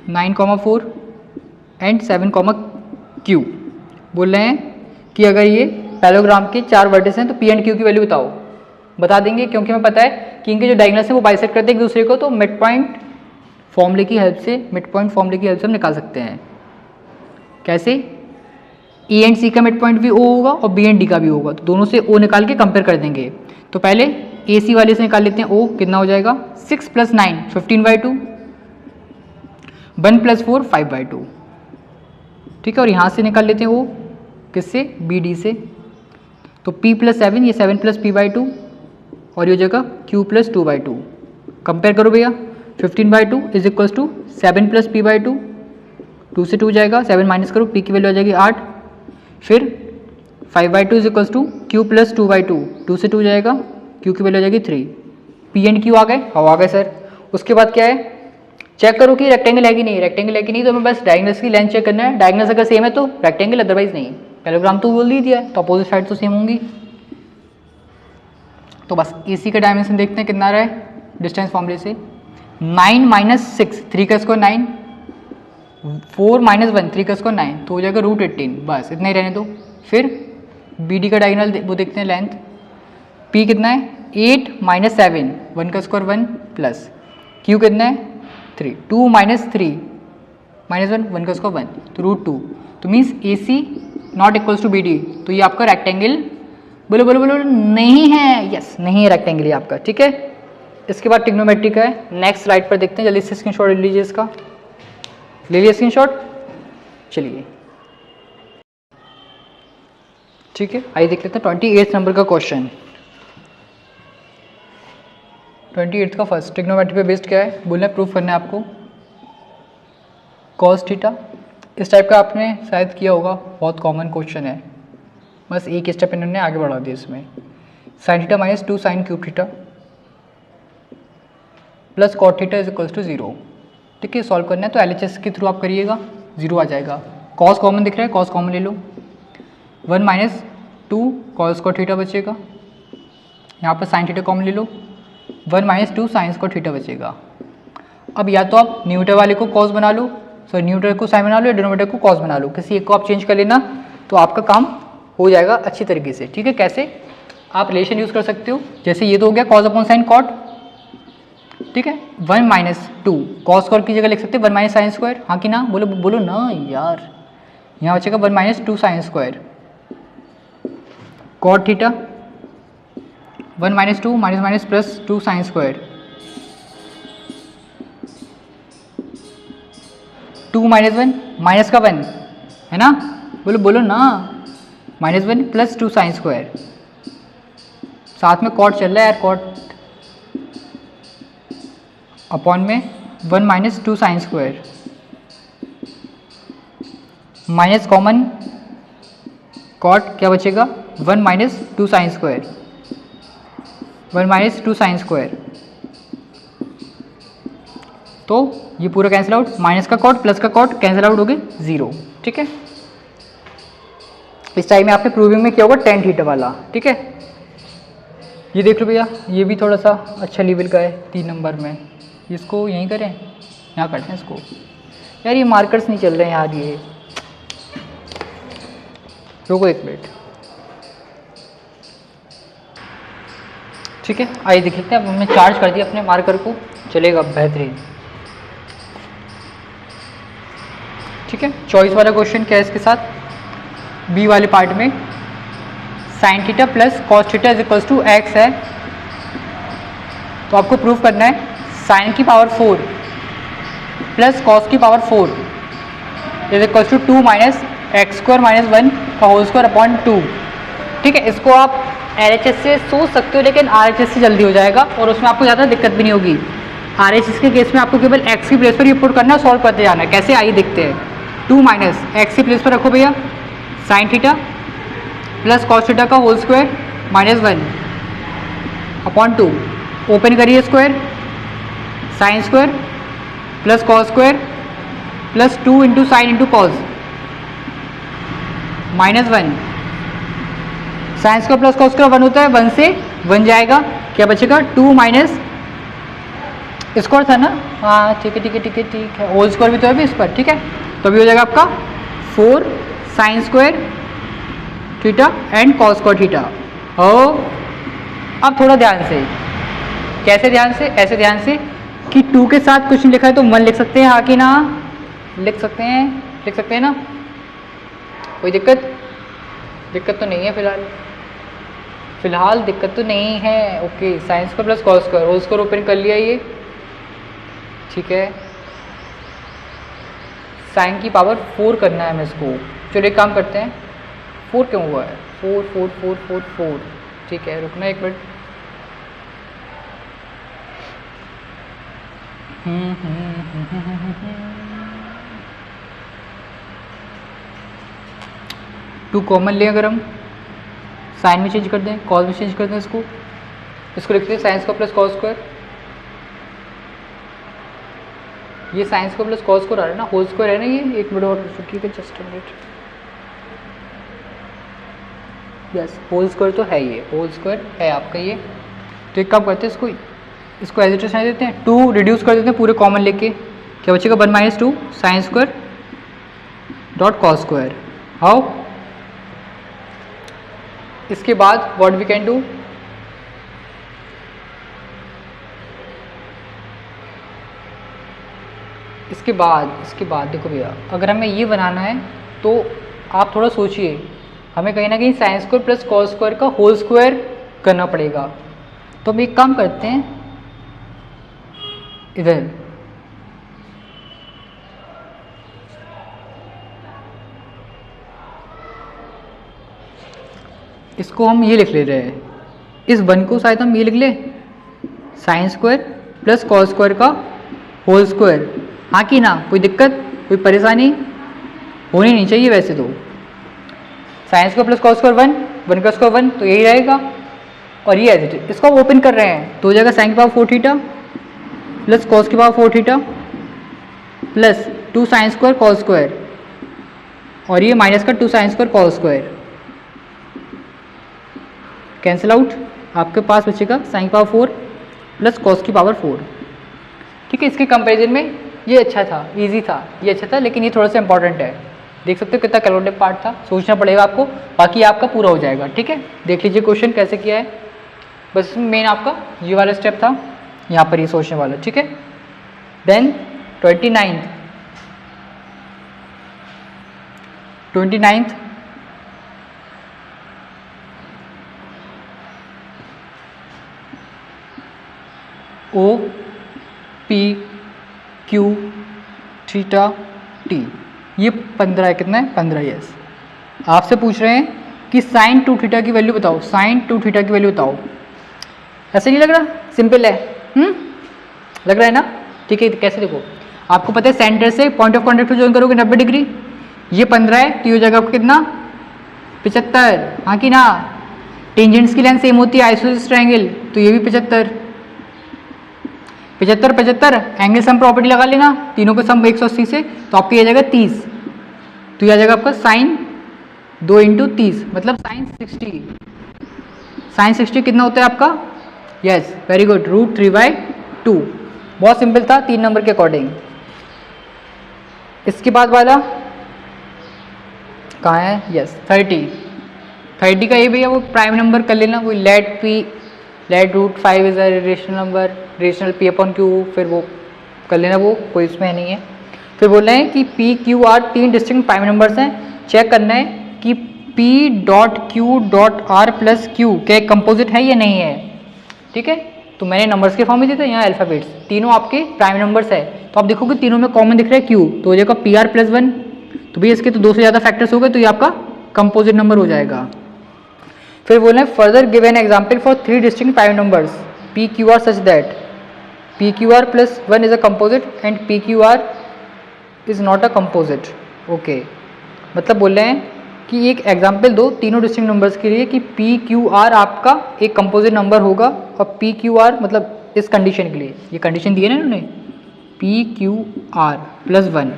9,4 एंड 7,Q। बोल रहे हैं कि अगर ये पैलोग्राम के 4 वर्टिस हैं तो P एंड Q की वैल्यू बताओ। बता देंगे क्योंकि हमें पता है कि इनके जो डायगोनल्स हैं वो बाइसेक्ट करते हैं एक दूसरे को, तो मिड पॉइंट फॉर्मूले की हेल्प से हम निकाल सकते हैं। कैसे, E एंड C का मिड पॉइंट भी O होगा और B एंड D का भी होगा, तो दोनों से O निकाल के कंपेयर कर देंगे। तो पहले AC वाले से निकाल लेते हैं O, कितना हो जाएगा 6 + 9 15/2, 1 + 4 5/2, ठीक है। और यहाँ से निकाल लेते हैं O, किससे BD से, तो p प्लस 7 ये 7 प्लस p बाई 2 और ये हो जाएगा q प्लस 2 बाई 2। कंपेयर करो भैया 15 by 2 is equals to 7 plus p by 2, 2 से 2 जाएगा, 7 माइनस करो p की वैल्यू आ जाएगी 8। फिर 5 by 2 is equals to q plus 2 by 2, 2 से 2 जाएगा, q की वैल्यू आ जाएगी 3। p एंड q आ गए? हाँ आ गए सर। उसके बाद क्या है, चेक करो कि रेक्टेंगल है कि नहीं। रेक्टेंगल है कि नहीं तो हमें बस डायगोनल्स की लेंथ चेक करना है। डायगोनल्स अगर सेम है तो रेक्टेंगल, अदरवाइज नहीं। पैरेललोग्राम तो बोल दिया है तो अपोजिट साइड तो सेम होंगी। तो बस AC का डायमेंशन देखते हैं कितना रहा है डिस्टेंस फॉर्मूले से। 9 माइनस 6, 3 का स्क्वायर 9, 4 माइनस 1, 3 का स्क्वायर 9, तो हो जाएगा √18। बस इतना ही रहने दो। फिर BD का डायगोनल वो देखते हैं लेंथ। P कितना है 8 माइनस 7, 1 का स्क्वायर 1 प्लस Q कितना है 3, 2 माइनस 3 माइनस 1, 1 का स्क्वायर 1, तो √2। तो means AC not equals to BD। तो ये आपका रेक्टेंगल बोलो बोलो बोलो नहीं है। यस नहीं है रेक्टेंगल ये आपका, ठीक है। इसके बाद ट्रिग्नोमेट्री का है। नेक्स्ट स्लाइड पर देखते हैं, जल्दी से स्क्रीनशॉट ले लीजिए इसका। ले लिया स्क्रीनशॉट, चलिए ठीक है। आइए देख लेते हैं 28 नंबर का क्वेश्चन। 28 का फर्स्ट ट्रिग्नोमेट्री पे बेस्ड क्या है बोलना, प्रूफ करना है आपको। कॉस थीटा इस टाइप का आपने शायद किया होगा, बहुत कॉमन क्वेश्चन है। बस एक स्टेप इन्होंने आगे बढ़ा दिया इसमें। Sine theta minus 2 sine cube theta plus cot theta is equals to 0। ठीक है, सॉल्व करना है तो LHS के थ्रू आप करिएगा, 0 आ जाएगा। कॉस कॉमन दिख रहा है, कॉस कॉमन ले लो। 1 माइनस 2 कॉस कॉट थीटा बचेगा। यहाँ पर साइन थीटा कॉमन ले लो, 1 माइनस 2 साइन कॉट थीटा बचेगा। अब या तो आप न्यूमरेटर वाले को कॉस बना लो, सॉरी न्यूमरेटर को साइन बना लो, या डिनोमिनेटर को कॉस बना लो, किसी एक को आप चेंज कर लेना तो आपका काम हो जाएगा अच्छी तरीके से। ठीक है, कैसे आप रिलेशन यूज़ कर सकते हो, जैसे ये तो हो गया कॉस अपॉन साइन कॉट। ठीक है, 1 माइनस 2 कॉस स्क्वायर की जगह लिख सकते हैं 1 माइनस साइन स्क्वायर। हाँ कि ना, बोलो बोलो ना यार। यहाँ बचेगा 1 minus 2 sine square cot theta, 1 minus 2 minus minus plus 2 sine square, 2 minus 1 minus का 1 है ना, बोलो बोलो ना, माइनस 1 प्लस 2 साइन स्क्वायर, साथ में कॉट चल रहा है यार, कॉट अपॉन में 1 minus 2 sine square, minus common cot क्या बचेगा 1 minus 2 sine square, 1 minus 2 sine square. तो ये पूरा कैंसिल आउट, माइनस का कॉट प्लस का कॉट कैंसिल आउट हो गए 0। ठीक है, इस टाइम में आपने प्रूविंग में किया होगा टेन थीटा वाला। ठीक है, ये देख लो भैया, ये भी थोड़ा सा अच्छा लेवल का है 3 नंबर में। इसको यहीं करें, यहाँ करते हैं इसको। यार ये मार्कर्स नहीं चल रहे हैं यार, ये रुको एक मिनट। ठीक है, आइए देख लेते हैं। अब हमने चार्ज कर दिया अपने मार्कर को, चलेगा बेहतरीन। ठीक है, चॉइस वाला क्वेश्चन क्या है इसके साथ, बी वाले पार्ट में sine theta plus cos theta is equals to x है। तो आपको प्रूफ करना है साइन की पावर 4 प्लस कॉस की power 4 is equals to 2 minus x square minus 1 का होल स्क्वायर अपॉन 2। ठीक है, इसको आप LHS से सोच सकते हो, लेकिन RHS से जल्दी हो जाएगा और उसमें आपको ज़्यादा दिक्कत भी नहीं होगी। RHS के केस में आपको केवल x की प्लेस पर ये पुट करना, सॉल्व करते जाना है। कैसे आइए देखते हैं। 2 माइनस एक्स की प्लेस पर रखो भैया sine theta plus cos theta का whole square minus 1 upon 2, open करिए square, sine square plus cos square plus 2 into sine into cos minus 1, sine square plus cos square 1 होता है, 1 से 1 जाएगा, क्या बचेगा 2 माइनस स्क्वायर था ना, हाँ ठीक है ठीक है ठीक है ठीक है, होल स्क्वायर भी तो है भी इस पर। ठीक है, तो अभी हो जाएगा आपका 4 sine square theta and cos square theta. ओ अब थोड़ा ध्यान से, कैसे ध्यान से, ऐसे ध्यान से कि 2 के साथ कुछ नहीं लिखा है तो 1 लिख सकते हैं, हाँ कि ना, लिख सकते हैं ना, कोई दिक्कत तो नहीं है फिलहाल दिक्कत तो नहीं है। Okay, sine square plus cos square, whole square open कर लिया ये। ठीक है, साइन की पावर 4 करना है हमें इसको। चलो एक काम करते हैं, 4 क्यों हुआ है, 4 4 4 4 4। ठीक है, रुकना एक मिनट। टू कॉमन लें, अगर हम साइन में चेंज कर दें, कॉस में चेंज कर दें, इसको लिखते हैं sine square plus cos square. ये sine square plus cos square आ रहा है ना, होल स्क्वायर है ना ये। एक मिनट और रुकिएगा, just a minute. Yes, whole square तो है, ये होल स्क्वायर है आपका ये। तो एक काम करते हैं, इसको एज इट इज देते हैं, 2 रिड्यूस कर देते हैं पूरे कॉमन लेके। क्या बचेगा, 1 minus 2 sine square dot cos square. How, इसके बाद व्हाट वी कैन डू, इसके बाद देखो भैया, अगर हमें ये बनाना है तो आप थोड़ा सोचिए, हमें कहीं ना कहीं sign square plus cos square का होल स्क्वायर करना पड़ेगा। तो हम एक काम करते हैं, इधर इसको हम ये लिख ले रहे हैं, इस 1 को शायद हम ये लिख ले, sign square plus cos square का होल स्क्वायर। हाँ कि ना, कोई दिक्कत, कोई परेशानी होनी नहीं चाहिए वैसे तो। Sign square plus cos square 1, 1 का स्क्वायर 1, तो यही रहेगा। और ये एज इट इज, इसको हम ओपन कर रहे हैं तो हो जाएगा साइन की पावर 4 थीटा प्लस कॉस की power 4 theta plus 2 sine square cos square, और ये माइनस का 2 sine square cos square cancel out. आपके पास बचेगा साइन की पावर 4 प्लस कॉस की पावर 4। ठीक है, इसके कंपैरिजन में ये अच्छा था, इजी था, ये अच्छा था, लेकिन ये थोड़ा सा इंपॉर्टेंट है। देख सकते हो कितना कैलकुलेटिव पार्ट था, सोचना पड़ेगा आपको, बाकी आपका पूरा हो जाएगा। ठीक है, देख लीजिए क्वेश्चन कैसे किया है, बस मेन आपका ये वाला स्टेप था, यहाँ पर ये सोचने वाला। ठीक है, then 29th O P Q theta T, ये 15 है, कितना है 15। यस, आपसे पूछ रहे हैं कि साइन 2 थीटा की वैल्यू बताओ, साइन 2 थीटा की वैल्यू बताओ। ऐसे नहीं लग रहा, सिंपल है, लग रहा है ना। ठीक है, कैसे देखो, आपको पता है सेंटर से पॉइंट ऑफ कॉन्टैक्ट को ज्वाइन करोगे 90 डिग्री, ये 15 है तो ये हो जाएगा आपको कितना, 75। हाँ कि ना, टेंजेंट्स की लेंथ सेम होती है आइसोसेलेस ट्रायंगल, तो ये भी 75 एंगल सम प्रॉपर्टी लगा लेना, तीनों का सम 180 से, तो आपको ये आ जाएगा 30। तो ये आ जाएगा आपका साइन 2 इंटू 30 मतलब साइन 60। साइन 60 कितना होता है आपका, यस वेरी गुड, √3/2। बहुत सिंपल था, 3 नंबर के अकॉर्डिंग। इसके बाद वाला कहाँ है, यस 30 का ये भैया वो प्राइम नंबर कर लेना, वो let √5 is a rational number, rational p upon q, फिर वो कर लेना, वो कोई इसमें नहीं है। फिर बोल रहे हैं कि p q r 3 distinct prime numbers हैं, चेक करना है कि p dot q dot r plus q क्या कंपोजिट है या नहीं है। ठीक है, तो मैंने नंबर्स के फॉर्म में दिए थे, यहाँ अल्फाबेट्स, तीनों आपके प्राइम नंबर्स है, तो आप देखोगे तीनों में कॉमन दिख रहा है q, तो हो जाएगा pr प्लस 1। तो भैया इसके तो 2 से ज़्यादा फैक्टर्स हो गए, तो ये आपका कंपोजिट नंबर हो जाएगा। फिर बोले further give an example for 3 distinct prime numbers p q r such that p q r plus 1 is a composite and p q r is not a composite. Okay, मतलब बोल रहे हैं कि एक एग्जाम्पल दो तीनों डिस्टिंक्ट नंबर्स के लिए कि p q r आपका एक कंपोजिट नंबर होगा, और p q r मतलब इस कंडीशन के लिए, ये कंडीशन दी है ना इन्होंने, p q r प्लस 1,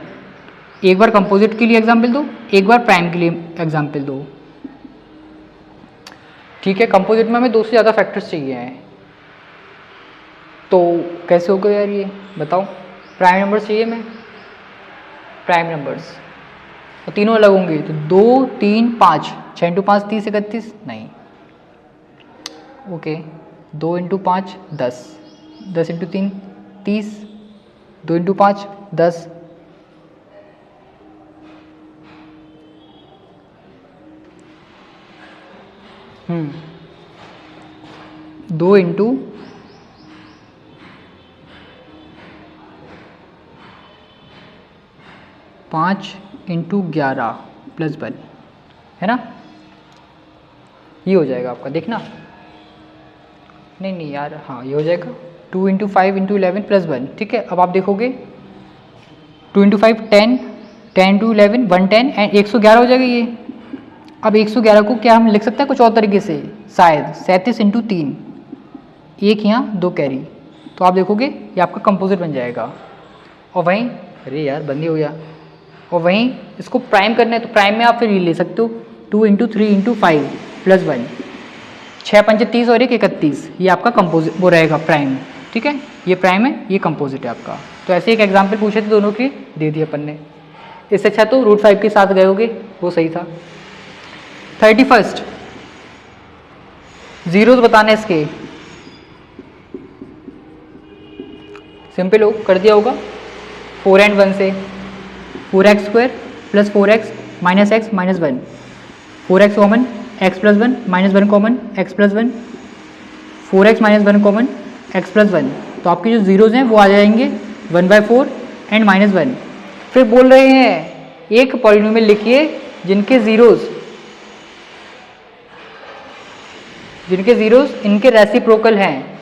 एक बार कंपोजिट के लिए एग्जाम्पल दो, एक बार प्राइम के लिए एग्जाम्पल दो। ठीक है, कंपोजिट में हमें 2 से ज़्यादा फैक्टर्स चाहिए हैं, तो कैसे होगा यार ये बताओ। प्राइम नंबर्स चाहिए हमें, प्राइम नंबर्स, और तीनों अलग होंगे, तो 2 3 5, 6 इंटू 5 30 31, नहीं, ओके 2 इंटू 5 10, 10 इंटू 3 30, 2 इंटू 5 10, दो इंटू 5 इंटू 11 प्लस 1 है ना, ये हो जाएगा आपका, देखना। नहीं यार, हाँ ये हो जाएगा 2 × 5 × 11 + 1, ठीक है। अब आप देखोगे 2 × 5 10, 10 × 11 110 एंड 111 हो जाएगा ये। अब 111 को क्या हम लिख सकते हैं कुछ और तरीके से, शायद 37 × 3, एक यहाँ 2 कैरी, तो आप देखोगे ये आपका कंपोजिट बन जाएगा। और वहीं, अरे यार बंद ही हो गया, और वहीं इसको प्राइम करना है तो प्राइम में आप फिर ये ले सकते हो 2 × 3 × 5 + 1, 6 × 5 = 30 और 1 = 31, ये आपका कंपोजिट वो रहेगा प्राइम, ठीक है। ये प्राइम है, ये कंपोजिट है आपका। तो ऐसे एक एग्जाम्पल पूछे थे दोनों की, दे दिए अपन ने। इससे अच्छा तो √5 के साथ गए होगे, वो सही था। 31 जीरोस बताने इसके, सिंपल हो कर दिया होगा 4 and 1 से, 4x² + 4x - x - 1, 4x common, x + 1 - 1 common, x + 1, 4x - 1 common, x + 1, तो आपके जो जीरोज हैं वो आ जाएंगे 1/4 एंड -1। फिर बोल रहे हैं एक पॉलिनोमियल लिखिए जिनके जीरोज इनके रेसिप्रोकल हैं,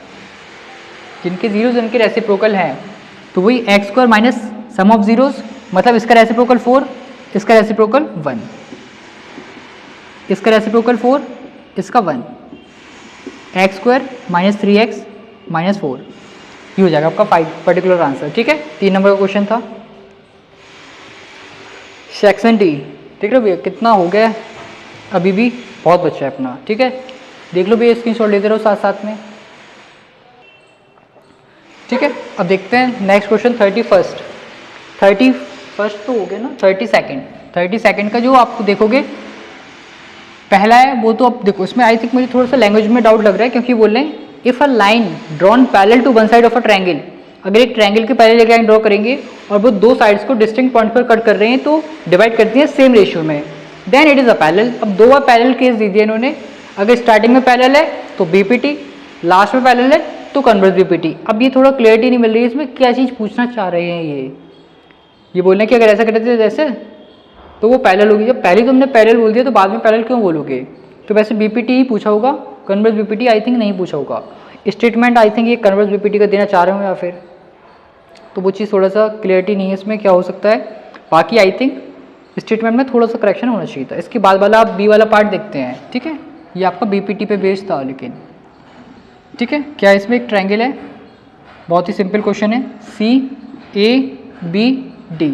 जिनके जीरोज इनके रेसिप्रोकल हैं, तो वही x² - सम ऑफ जीरोज, मतलब इसका रेसिप्रोकल 4, इसका रेसिप्रोकल 1, इसका रेसिप्रोकल 4, इसका 1, x² - 3x - 4, ये हो जाएगा आपका 5 पर्टिकुलर आंसर, ठीक है। 3 नंबर का क्वेश्चन था। सेक्शन डी, देख लो भैया कितना हो गया, अभी भी बहुत बच्चा है अपना, ठीक है। देख लो भैया, स्क्रीनशॉट लेते रहो साथ साथ में, ठीक है। अब देखते हैं नेक्स्ट क्वेश्चन 31 तो हो गया ना, 32 का जो आपको देखोगे पहला है वो, तो अब देखो इसमें आई थिंक मुझे थोड़ा सा लैंग्वेज में डाउट लग रहा है, क्योंकि बोल रहे हैं if a line drawn parallel to one side of a triangle, अगर एक ट्रायंगल के पैरेलल एक लाइन ड्रॉ करेंगे और वो दो साइड्स को डिस्टिंक्ट पॉइंट पर कट कर रहे हैं तो डिवाइड करती हैं सेम रेशियो में, then it is a parallel. अब दो बार पैरेलल केस दे दिए इन्होंने, अगर स्टार्टिंग में पैरेलल है तो बीपीटी, लास्ट में पैरेलल है तो कन्वर्स बीपीटी। अब ये थोड़ा क्लियरिटी नहीं मिल रही है इसमें क्या चीज़ पूछना चाह रहे हैं ये बोल रहे हैं कि अगर ऐसा करते थे जैसे तो वो पैरेलल होगी। जब पहले तुमने पैरेलल बोल दिया तो बाद में पैरेलल क्यों बोलोगे, तो वैसे बीपीटी ही पूछा होगा, कन्वर्स बीपीटी आई थिंक नहीं पूछा होगा। स्टेटमेंट आई थिंक ये कन्वर्स बीपीटी का देना चाह रहे हो या फिर, तो वो चीज़ थोड़ा सा क्लियरिटी नहीं है इसमें क्या हो सकता है। बाकी आई थिंक स्टेटमेंट में थोड़ा सा करेक्शन होना चाहिए था। इसके बाद वाला आप बी वाला पार्ट देखते हैं, ठीक है। ये आपका बीपीटी पे बेस्ड था लेकिन, ठीक है। क्या इसमें एक ट्रायंगल है, बहुत ही सिंपल क्वेश्चन है, CABD।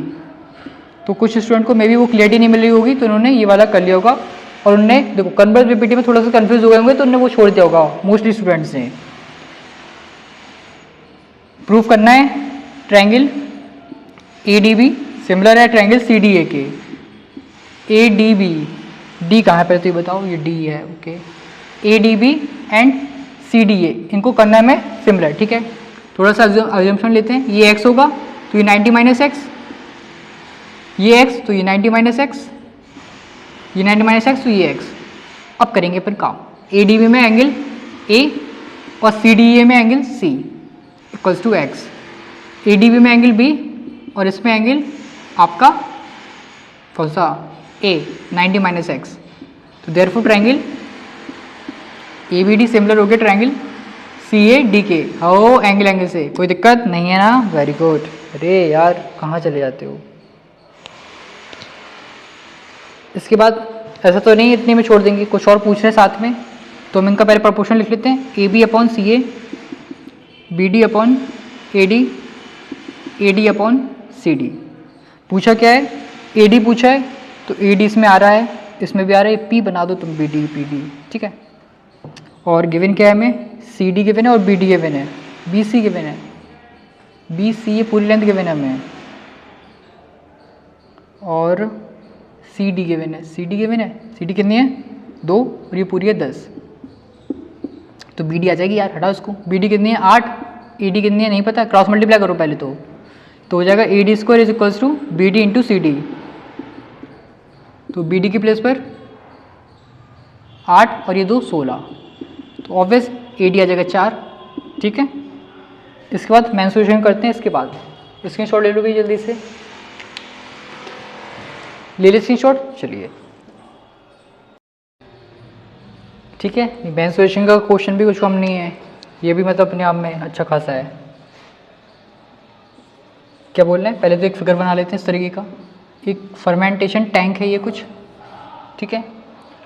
तो कुछ स्टूडेंट को मे बी वो क्लियरिटी नहीं मिल रही होगी तो उन्होंने ये वाला कर लिया होगा, और उन्होंने देखो कन्वर्स बीपीटी में थोड़ा सा कंफ्यूज हो गए होंगे तो उन्होंने वो छोड़ दिया होगा मोस्टली स्टूडेंट्स ने। प्रूफ करना है ट्रायंगल ADB सिमिलर है ट्रायंगल CDA के। ADB, डी कहाँ है पहले तो ये बताओ, ये D है, ओके। ADB एंड CDA इनको करना है मैं सिमिलर, ठीक है। थोड़ा सा अजम्पशन लेते हैं, ये x होगा तो ये 90 - x, ये x तो ये 90 - x, ये 90 - x तो ये x। अब करेंगे फिर काम, ADB में एंगल A और CDA में angle C equals to x, ADB में एंगल B और इसमें एंगल आपका कौन सा A 90 - x। तो देयरफॉर ट्रायंगल ABD सिमिलर हो गया ट्रायंगल CADK। हो एंगल से कोई दिक्कत नहीं है ना, वेरी गुड। अरे यार कहाँ चले जाते हो। इसके बाद ऐसा तो नहीं इतने में छोड़ देंगे, कुछ और पूछ रहे हैं साथ में, तो हम इनका पहले प्रपोर्शन लिख लेते हैं। AB/CA, BD/AD, AD/CD। पूछा क्या है, AD पूछा है तो AD इसमें आ रहा है, इसमें भी आ रहा है, P बना दो तुम BD PD, ठीक है। और गिवन क्या है हमें, CD गिवन है और BD गिवन है, BC गिवन है, BC ये पूरी लेंथ गिवन है हमें, और CD गिवन है, CD गिवन है, CD कितनी है 2 और ये पूरी है 10, तो BD आ जाएगी यार, हटाओ इसको। BD कितनी है 8, AD कितनी है नहीं पता, क्रॉस मल्टीप्लाई करो पहले तो हो जाएगा AD² = BD × CD। तो BD की प्लेस पर 8 और ये 2 16, तो ऑब्वियस AD आ जाएगा 4, ठीक है। इसके बाद मेंसुरेशन करते हैं, इसके बाद स्क्रीनशॉट ले लो भाई जल्दी से, ले ली स्क्रीनशॉट, चलिए ठीक है, मेंस्ट्रुएशन का क्वेश्चन भी कुछ कम नहीं है, ये भी मतलब अपने आप में अच्छा खासा है। क्या बोल रहे हैं, पहले तो एक फिगर बना लेते हैं इस तरीके का। एक फर्मेंटेशन टैंक है ये कुछ, ठीक है,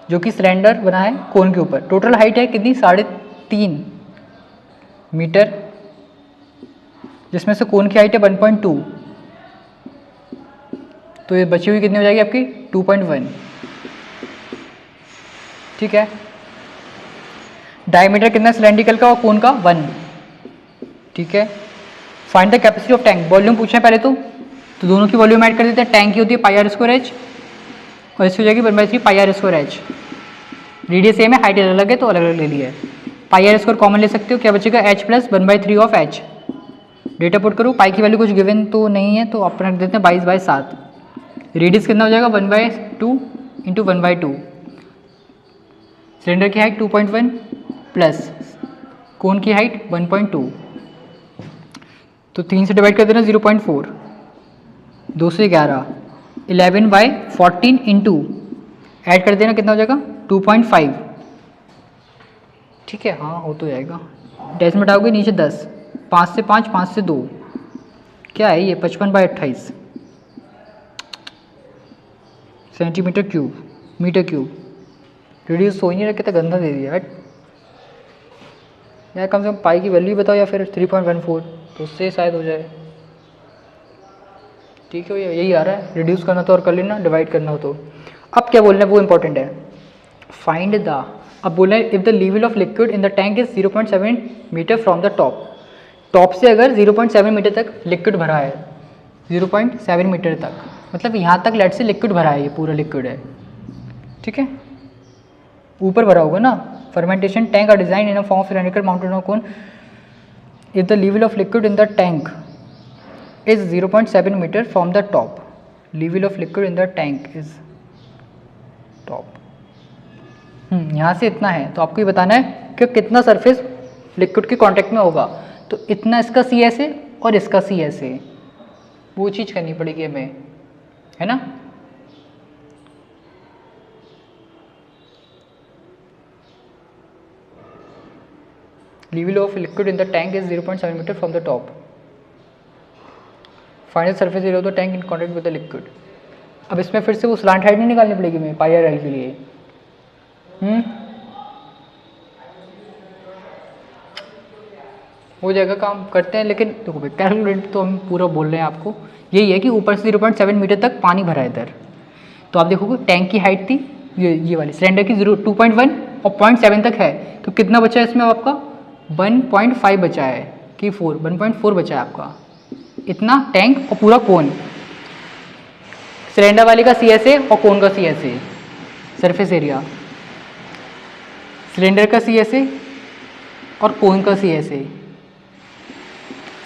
जो कि सिलेंडर बना है कोन के ऊपर। टोटल हाइट है कितनी, 3.5 मीटर, जिसमें से कोन की हाइट है 1.2, तो ये बची हुई कितनी हो जाएगी आपकी 2.1, ठीक है। डायमीटर कितना सिलेंड्रिकल का और कोन का 1, ठीक है। Find the capacity of tank, volume पूछा है पहले तो दोनों की वॉल्यूम ऐड कर देते हैं। टैंक की होती है पाई आर स्क्वायर एच और इसकी हो जाएगी 1/3 pi are square H. Radius same है, हाइट अलग है तो अलग अलग ले लिया है। पाई आर स्क्वायर कॉमन ले सकते हो, क्या बचेगा H plus 1/3 of H. Data put करो, पाई की वैल्यू कुछ गिवन तो नहीं है तो अपन रख देते हैं 22/7। रेडियस कितना हो जाएगा 1/2 इंटू 1/2। सिलेंडर की हाइट 2.1 प्लस कोन की हाइट 1.2, तो 3 से डिवाइड कर देना 0.4, 2 से 11, 11/14 इंटू ऐड कर देना कितना हो जाएगा 2.5, ठीक है। हाँ हो तो जाएगा। डेसिमल हटाओगे नीचे 10, 5 से 5, 5 से 2, क्या है ये 55/28 centimetre cube, metre cube. Radius हो ही नहीं रहा, कितना गंदा दे दिया यार। कम से कम पाई की वैल्यू बताओ या फिर 3.14, तो उससे शायद हो जाए। ठीक है भैया, यही आ रहा है, रिड्यूस करना तो और कर लेना, डिवाइड करना हो तो। अब क्या बोलना है वो इंपॉर्टेंट है। फाइंड द, अब बोलना है if the level of liquid in the tank is 0.7 metre from the top. Top से अगर 0.7 मीटर तक लिक्विड भरा है, 0.7 मीटर तक, मतलब यहाँ तक लेट से लिक्विड भरा है, ये पूरा लिक्विड है, ठीक है। ऊपर भरा होगा ना। Fermentation tank are design in a form of cylindrical mounted on cone if the level of liquid in the tank is 0.7 meter from the top. Level of liquid in the tank is top. यहाँ से इतना है तो आपको ये बताना है कि कितना सरफेस लिक्विड के कांटेक्ट में होगा। तो इतना इसका सी एस है और इसका सी एस है, वो चीज़ करनी पड़ेगी हमें, है ना। Level of liquid in the tank is 0.7 meter from the top. Find the surface area of the tank in contact with the liquid. अब इसमें फिर से वो स्लांट हाइट नहीं निकालनी पड़ेगी हमें पाई आर एल के लिए। हो जाएगा, काम करते हैं। लेकिन देखो भाई, कैलकुलेट तो हम पूरा बोल रहे हैं आपको, यही है कि ऊपर से 0.7 मीटर तक पानी भरा है इधर। तो आप देखोगे टैंक की हाइट थी ये वाली, सिलेंडर की 2.1 और 0.7 तक है, तो कितना बचा है इसमें आपका 1.5 बचा है कि 1.4 बचा है आपका। इतना टैंक और पूरा कोन, सिलेंडर वाले का सी एस ए और कोन का C S A, surface area. Cylinder का सी एस ए और कोन का सी एस ए।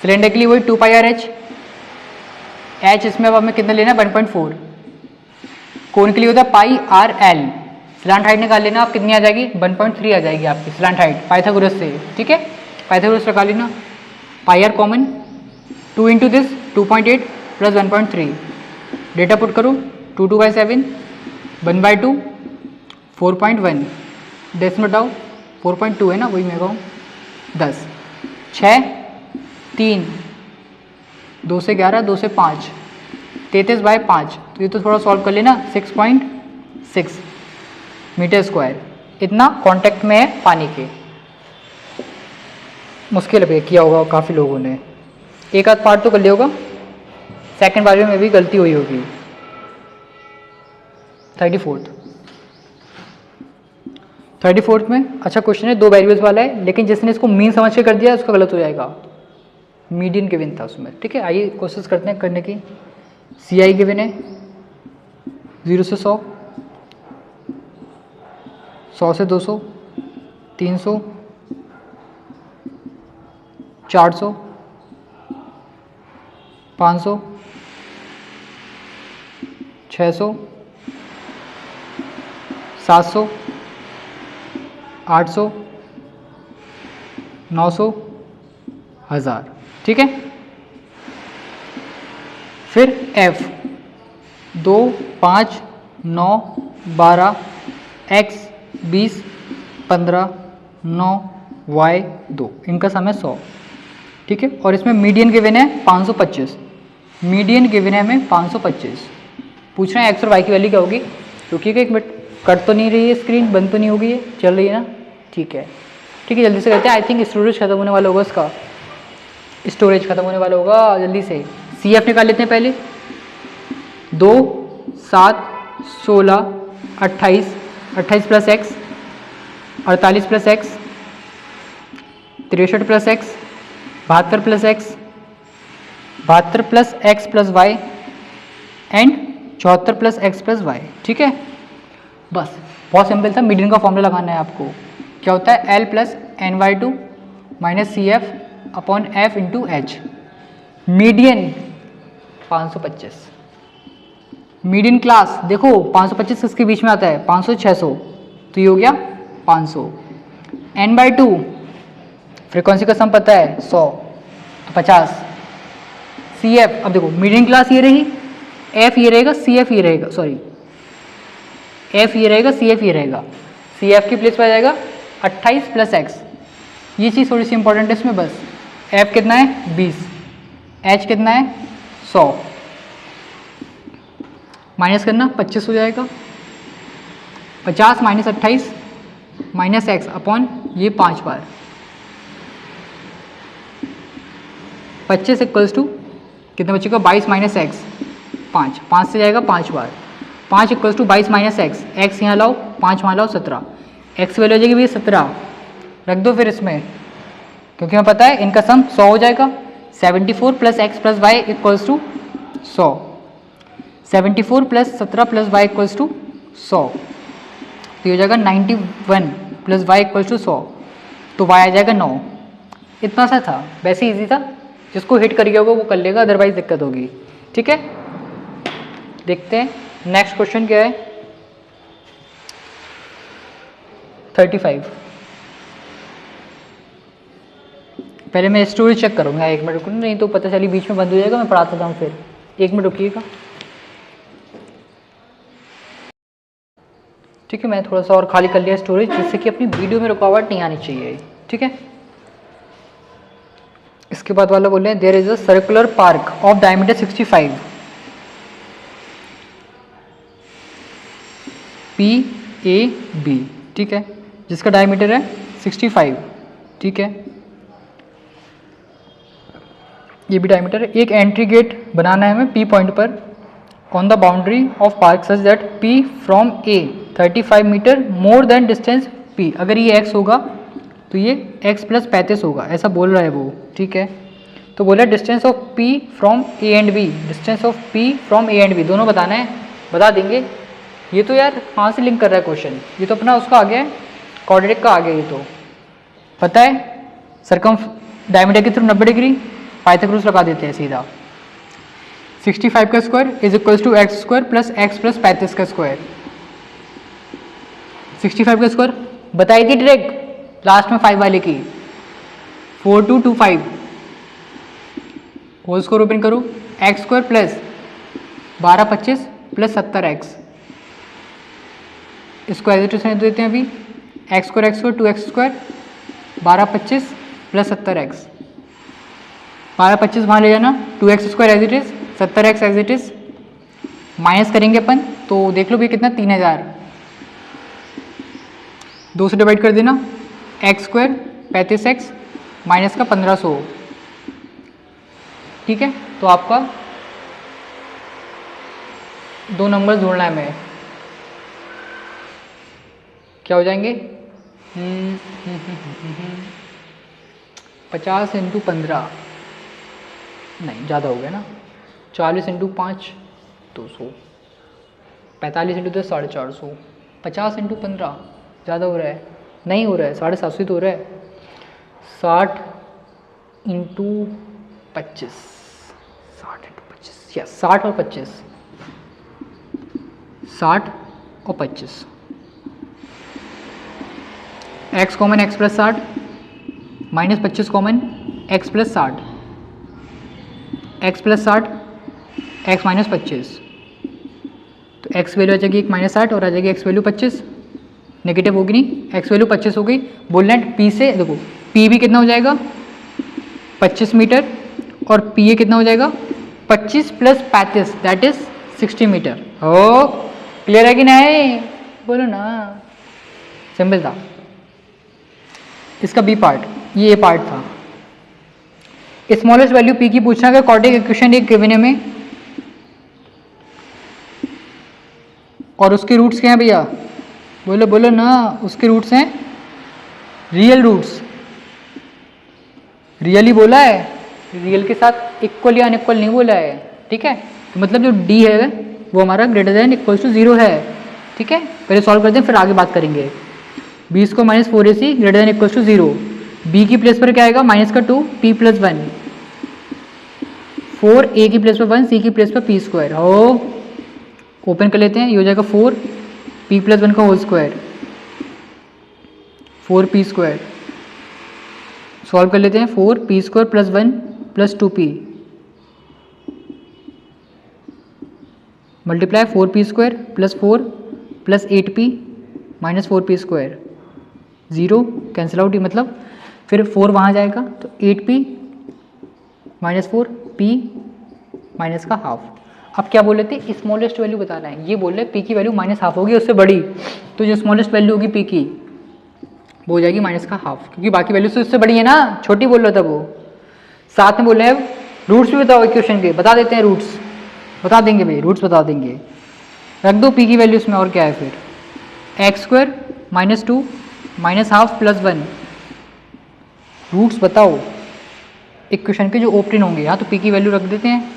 सिलेंडर के लिए वही 2 पाई आर एच, एच इसमें अब हमें कितना लेना है 1.4। कोन के लिए होता है पाई आर एल। स्लांट हाइट निकाल लेना, आप कितनी आ जाएगी 1.3 आ जाएगी आपकी स्लांट हाइट पाइथागोरस से, ठीक है। पाइथागोरस लगा लेना, pi R common, 2 into this 2.8 प्लस 1.3। डेटा पुट करो, 2 2 बाई 7, 1/2, 4.1। डेसिमल हटाओ, 4.2 है ना, वही मैं कहूँ 10, 6, 3, 2 से 11, 2 से 5, 33/5। तो ये तो थोड़ा सॉल्व कर लेना, 6.6 मीटर स्क्वायर। इतना कांटेक्ट में है पानी के। मुश्किल है किया होगा काफ़ी लोगों ने, एक आध पार्ट तो कर लिया होगा, सेकंड बार में भी गलती हुई होगी। 34th में अच्छा क्वेश्चन है, 2 वेरिएबल्स वाला है, लेकिन जिसने इसको मीन समझ के कर दिया उसका गलत हो जाएगा। मीडियन गिवन था उसमें, ठीक है। आइए कोशिश करते हैं करने की। सी आई गिवन है 0 से 100, 100 से 200, 300, 400, 500, 600, 700, 800, 900, 1000, ठीक है। फिर F 2, 5, 9, 12, X 20, 15, 9, y 2, इनका सम है 100। ठीक है, और इसमें मीडियन गिवन है 525, मीडियन गिवन है हमें 525। पूछ रहे हैं एक्स और वाई की वैल्यू क्या होगी। रुकिएगा एक मिनट, कट तो नहीं रही है स्क्रीन, बंद तो नहीं होगी, ये चल रही है ना, ठीक है। ठीक है, जल्दी से करते हैं। आई थिंक स्टोरेज खत्म होने वाला होगा, इसका स्टोरेज खत्म होने वाला होगा, जल्दी से। सी एफ निकाल लेते हैं पहले। 2, 7, 16, 28, 28 plus x, 48 plus x, 63 plus x, 72 plus x, 72 plus x plus y and 74 plus x plus y. ठीक है, बस बहुत सिंपल था। मीडियन का फॉर्मूला लगाना है आपको। क्या होता है, L plus N by two minus C F upon F into H. Median 525, median class देखो 525 किसके बीच में आता है, 500 600, तो ये हो गया 500। एन बाई टू फ्रिक्वेंसी का सम पता है 100, तो 50। सी एफ, अब देखो मीडियन क्लास ये रही, एफ ये रहेगा, सी एफ ये रहेगा, सॉरी एफ ये रहेगा, सी एफ ये रहेगा। सी एफ की प्लेस पर आ जाएगा 28 प्लस एक्स। ये चीज़ थोड़ी सी इंपॉर्टेंट है इसमें बस। एफ कितना है 20, एच कितना है 100, माइनस करना 25 हो जाएगा। 50 माइनस 28 माइनस एक्स अपॉन ये 5 बार, 25 इक्वल्स टू कितना बचेगा, 22 माइनस एक्स 5, 5 से जाएगा 5 बार, 5 equals to 22 minus x, x यहाँ लाओ 5 वहाँ लाओ 17, एक्स वैल्यू हो जाएगी भैया 17, रख दो फिर इसमें, क्योंकि हमें पता है इनका सम 100 हो जाएगा। 74 plus x plus Y equals to 100, 74 plus 17 plus Y equals to 100, तो ये हो जाएगा 91 प्लस वाई इक्वल्स टू 100, तो वाई आ जाएगा 9। इतना सा था, वैसे इजी था, जिसको हिट कर गया होगा वो कर लेगा, अदरवाइज दिक्कत होगी। ठीक है, देखते हैं नेक्स्ट क्वेश्चन क्या है। 35, पहले मैं स्टोरेज चेक करूँगा, 1 मिनट रुकूँ, नहीं तो पता चली बीच में बंद हो जाएगा, मैं पढ़ाता जाऊँ फिर। 1 मिनट रुकिएगा। ठीक है, मैं थोड़ा सा और खाली कर लिया स्टोरेज, जिससे कि अपनी वीडियो में रुकावट नहीं आनी चाहिए। ठीक है, इसके बाद वाला बोल रहे हैं there is a circular park of diameter 65 P A B. ठीक है, जिसका डायमीटर है 65। ठीक है, ये भी डायमीटर है। एक एंट्री गेट बनाना है हमें पी पॉइंट पर on the boundary of park such that P from A 35 metre more than distance P. अगर ये एक्स होगा तो ये x प्लस 35 होगा, ऐसा बोल रहा है वो। ठीक है, तो बोला distance of p from a and b, distance of p from a and b दोनों बताना है, बता देंगे। ये तो यार कहाँ से लिंक कर रहा है क्वेश्चन, ये तो अपना उसका आ गया है, क्वाड्रेटिक का आ गया। ये तो पता है सरकम डायमीटर के थ्रू 90 डिग्री, पाइथागोरस लगा देते हैं सीधा। 65 का square is equals to x square plus x plus 35 का स्क्वायर। 65 का स्क्वायर बताई थी डायरेक्ट लास्ट में 5 वाले की, 4225 होल स्क्वायर ओपन करो, x square plus 1225 plus 70x, इसको एज इट इज देते हैं अभी, x square 2x square 1225 plus 70x, 1225 वहाँ ले जाना, 2x square as it is, 70x as it is, minus करेंगे अपन तो देख लो भी कितना 3000, 2 से डिवाइड कर देना, एक्स स्क्वायर 35x माइनस का 1500। ठीक है, तो आपका 2 नंबर जोड़ना है हमें, क्या हो जाएंगे 50 इंटू 15, नहीं ज़्यादा हो गया ना, 40 इंटू 5 200, 45 इंटू 10 450, 50 इंटू 15 ज़्यादा हो रहा है, नहीं हो रहा है, 750 तो हो रहा है, 60 इंटू 25, 60 इंटू 25 या 60 और 25, 60 और 25, x common x plus 60 minus 25 common x plus 60, x plus 60 x minus 25, तो एक्स वैल्यू आ जाएगी 1 माइनस 60 और आ जाएगी एक्स वैल्यू 25, नेगेटिव होगी नहीं, एक्स वैल्यू 25 हो गई। बोल रहे हैं पी से, देखो पी भी कितना हो जाएगा 25 मीटर, और पी ए कितना हो जाएगा 25 प्लस 35 दैट इज 60 मीटर। ओ क्लियर है कि नहीं, बोलो ना, सिंपल था। इसका बी पार्ट, ये ए पार्ट था। स्मॉलेस्ट वैल्यू पी की पूछना है, कॉर्डिक इक्वेशन एक गिवन है में, और उसके रूट्स क्या हैं भैया, बोलो बोलो ना, उसके रूट्स हैं रियल रूट्स। रियल ही बोला है, रियल के साथ इक्वल या अनइक्वल नहीं बोला है, ठीक है। तो मतलब जो डी है वो हमारा ग्रेटर देन इक्वल टू 0 है, ठीक है। पहले सॉल्व करते हैं फिर आगे बात करेंगे। B square minus 4ac greater than equal to 0, B की प्लेस पर क्या आएगा माइनस का 2 p प्लस 1, 4 a की प्लेस पर 1 c की प्लेस पर p स्क्वायर। हो ओपन कर लेते हैं, ये हो जाएगा 4 p प्लस 1 का whole square, 4 p square. Solve कर लेते हैं, 4 p square plus 1 plus 2p multiply 4p square plus 4 plus 8p minus 4p square, 0 cancel out, मतलब फिर 4 वहाँ जाएगा तो 8p माइनस 4 p माइनस का हाफ। अब क्या बोल रहे थे, स्मॉलेस्ट वैल्यू बताना है, ये बोल रहे p की वैल्यू माइनस हाफ होगी उससे बड़ी, तो जो स्मॉलेस्ट वैल्यू होगी p की वो हो जाएगी माइनस का हाफ, क्योंकि बाकी वैल्यू से उससे बड़ी है ना, छोटी बोल रहा था वो। साथ में बोल रहे हैं रूट्स भी बताओ इक्वेशन के, बता देते हैं रूट्स, बता देंगे भाई, रूट्स बता देंगे, रख दो p की वैल्यू इसमें, और क्या है फिर x square minus 2 minus half plus 1, roots बताओ इक्वेशन के जो ओपन होंगे। यहाँ तो p की वैल्यू रख देते हैं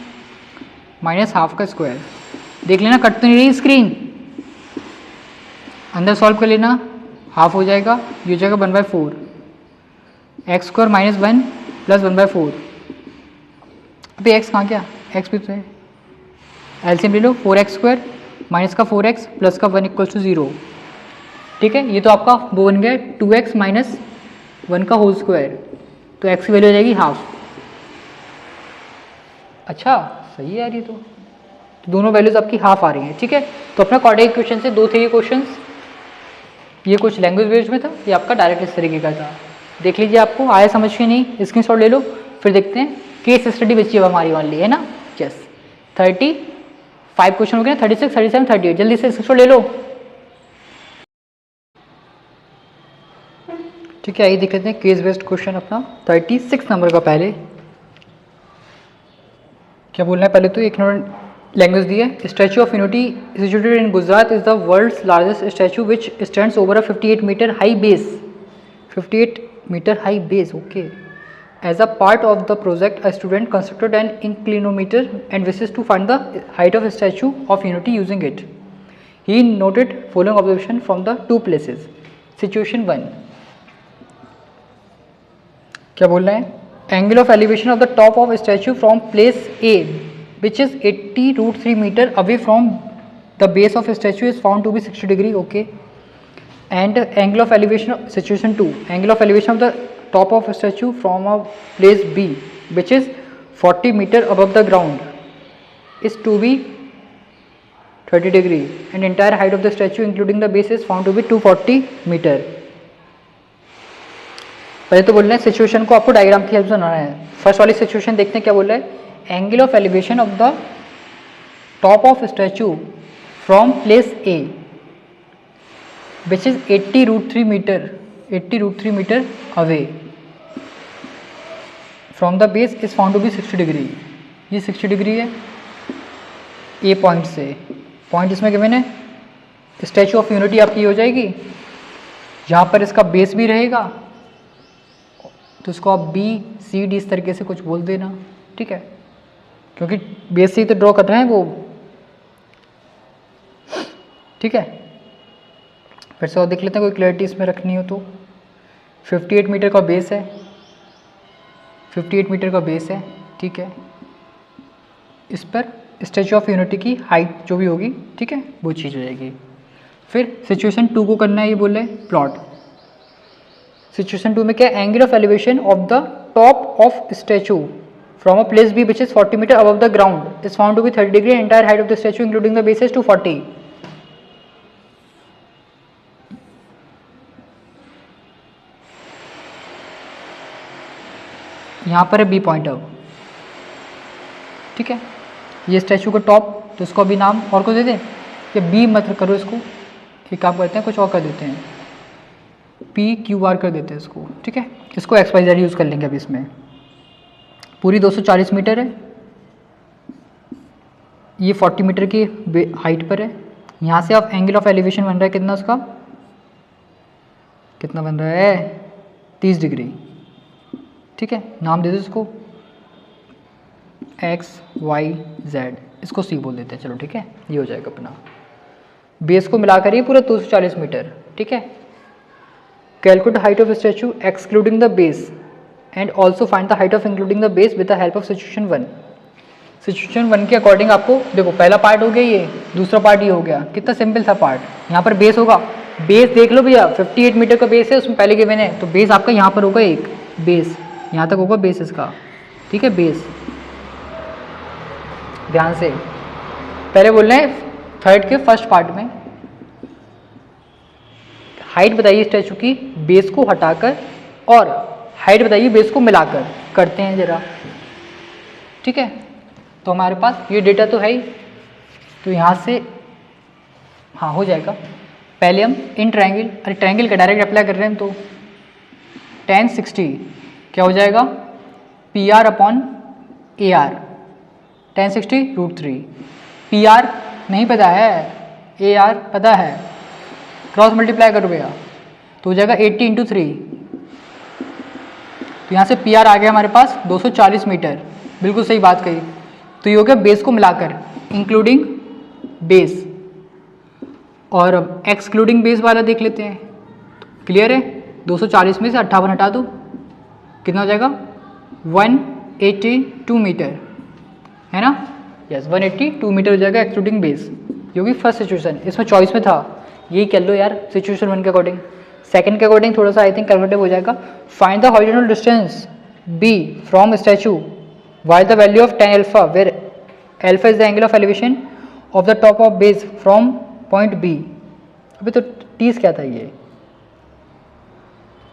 माइनस हाफ का स्क्वायर, देख लेना कट तो नहीं रही स्क्रीन, अंदर सॉल्व कर लेना, हाफ हो जाएगा, ये हो जाएगा 1/4, एक्स स्क्वायर माइनस 1 प्लस 1/4। अभी एक्स कहाँ गया, एक्स भी तो है, एलसीएम ले लो, 4x स्क्वायर माइनस का 4x प्लस का 1 इक्वल टू 0, ठीक है। ये तो आपका वो बन गया 2x माइनस 1 का होल स्क्वायर, तो x की वैल्यू हो जाएगी हाफ। अच्छा सही है यार, ये तो दोनों वैल्यूज आपकी हाफ आ रही हैं, ठीक है। तो अपना क्वाड्रेटिक इक्वेशन से 2 थे ये क्वेश्चंस, ये कुछ लैंग्वेज बेस्ड में था, ये आपका डायरेक्ट इस तरीके का था। देख लीजिए आपको आया समझ में नहीं, स्क्रीनशॉट ले लो, फिर देखते हैं। केस स्टडी बची है हमारी ओनली, है ना, यस। 35 क्वेश्चन हो गए, 36, 37, 38, जल्दी से स्क्रीनशॉट ले लो, ठीक है। आइए देख लेते हैं केस बेस्ड क्वेश्चन अपना 36 नंबर का। पहले क्या बोलना है, पहले तो एक लैंग्वेज दी है। Statue of Unity situated in Gujarat is the world's largest statue which stands over a 58 metre high base, 58 metre high base, okay. As a part of the project a student constructed an inclinometer and wishes to find the height of Statue of Unity using it. He noted following observation from the 2 places. Situation 1 क्या बोल रहे हैं, angle of elevation of the top of statue from place a which is 80√3 meter away from the base of a statue is found to be 60 degree, okay. And angle of elevation of situation 2, angle of elevation of the top of a statue from a place B which is 40 meter above the ground is to be 30 degree and entire height of the statue including the base is found to be 240 meter। पहले तो बोल रहे हैं situation को आपको diagram की help से बनाना है। फर्स्ट वाली सिचुएशन देखते हैं क्या बोल रहा है, angle of elevation of the top of statue from place A which is 80√3 meter, 80√3 meter away from the base is found to be 60 degree। ये 60 डिग्री है ए पॉइंट से, पॉइंट इसमें गिवन है, स्टैचू ऑफ यूनिटी आपकी हो जाएगी, यहाँ पर इसका बेस भी रहेगा, तो इसको आप बी सी डी इस तरीके से कुछ बोल देना, ठीक है, क्योंकि बेस से ही तो ड्रॉ कर रहे हैं वो, ठीक है। फिर से और देख लेते हैं कोई क्लैरिटी इसमें रखनी हो तो। 58 मीटर का बेस है, 58 मीटर का बेस है, ठीक है। इस पर स्टैचू ऑफ यूनिटी की हाइट जो भी होगी, ठीक है, वो चीज़ हो जाएगी। फिर सिचुएशन 2 को करना है, ये बोल रहे हैं प्लॉट। सिचुएशन 2 में क्या, angle of elevation of the top of statue from a place B which is 40 meter above the ground is found to be 30 degree and entire height of the statue including the base is 240। यहाँ पर है B point अब, ठीक है। ये statue का top, तो इसको अभी नाम और को दे दें कि बी मत करो इसको, एक काम करते हैं कुछ और कर देते हैं, पी क्यू आर कर देते हैं इसको, ठीक है। इसको एक्स वाई जेड यूज़ कर लेंगे अभी इसमें। पूरी 240 मीटर है, ये 40 मीटर की हाइट पर है। यहाँ से आप एंगल ऑफ एलिवेशन बन रहा है कितना, उसका कितना बन रहा है 30 डिग्री, ठीक है। नाम दे दो इसको एक्स वाई जेड, इसको सी बोल देते हैं, चलो ठीक है। ये हो जाएगा अपना, बेस को मिलाकर ये पूरा 240 मीटर, ठीक है। Calculate height of statue excluding the base and also find the height of including the base with the help of situation 1। Situation 1 के अकॉर्डिंग आपको देखो, पहला पार्ट हो गया ये, दूसरा पार्ट ये हो गया, कितना सिंपल था पार्ट। यहाँ पर बेस होगा, बेस देख लो भैया 58 मीटर का बेस है, उसमें पहले गिवन है, तो बेस आपका यहाँ पर होगा एक बेस, यहाँ तक होगा बेस इसका, ठीक है। बेस ध्यान से पहले बोल रहे हैं थर्ड के फर्स्ट पार्ट में हाइट बताइए स्टैचू की, बेस को हटाकर, और हाइट बताइए बेस को मिलाकर, करते हैं जरा, ठीक है। तो हमारे पास ये डेटा तो है ही, तो यहाँ से हाँ हो जाएगा। पहले हम इन ट्रायंगल, अरे ट्रायंगल का डायरेक्ट अप्लाई कर रहे हैं, तो tan 60 क्या हो जाएगा P R upon A R, tan 60 √3, P R नहीं पता है, ए आर पता है, क्रॉस मल्टीप्लाई करो भैया तो हो जाएगा 80 इंटू 3, तो यहाँ से पी आर आ गया हमारे पास 240 मीटर, बिल्कुल सही बात कही। तो ये हो गया बेस को मिलाकर, इंक्लूडिंग बेस, और अब एक्सक्लूडिंग बेस वाला देख लेते हैं। तो क्लियर है, 240 में से 58 हटा दो, कितना हो जाएगा 182 मीटर, है ना, यस 182 मीटर हो जाएगा एक्सक्लूडिंग बेस। ये होगी फर्स्ट सिचुएशन, इसमें चॉइस में था, यही कर लो यार सिचुएशन 1 के अकॉर्डिंग। सेकंड के अकॉर्डिंग थोड़ा सा आई थिंक कैलकुलेटिव हो जाएगा। Find the horizontal distance B from statue y the value of tan alpha where alpha is the angle of elevation of the top of base from point B. अभी तो tease क्या था ये,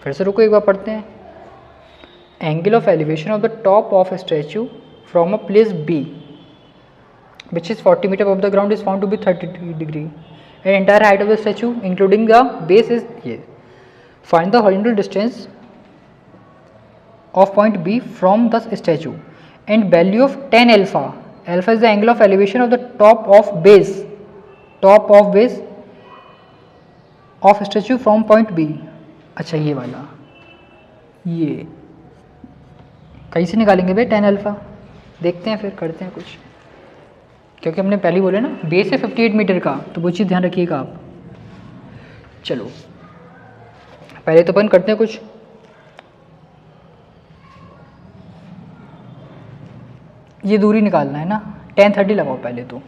फिर से रुको एक बार पढ़ते हैं। Angle of elevation of the top of statue from a place B which is 40 meter above the ground is found to be 30 degree and entire height of the statue including the base is ये। Find the horizontal distance of point B from the statue and value of tan alpha, alpha is the angle of elevation of the top of base of statue from point B। अच्छा ये वाला, ये कैसे निकालेंगे भाई tan alpha, देखते हैं फिर करते हैं कुछ, क्योंकि हमने पहले बोले ना बेस है 58 मीटर का, तो वो चीज़ ध्यान रखिएगा आप। चलो पहले तो अपन करते हैं कुछ, ये दूरी निकालना है ना, tan 30 लगाओ पहले तो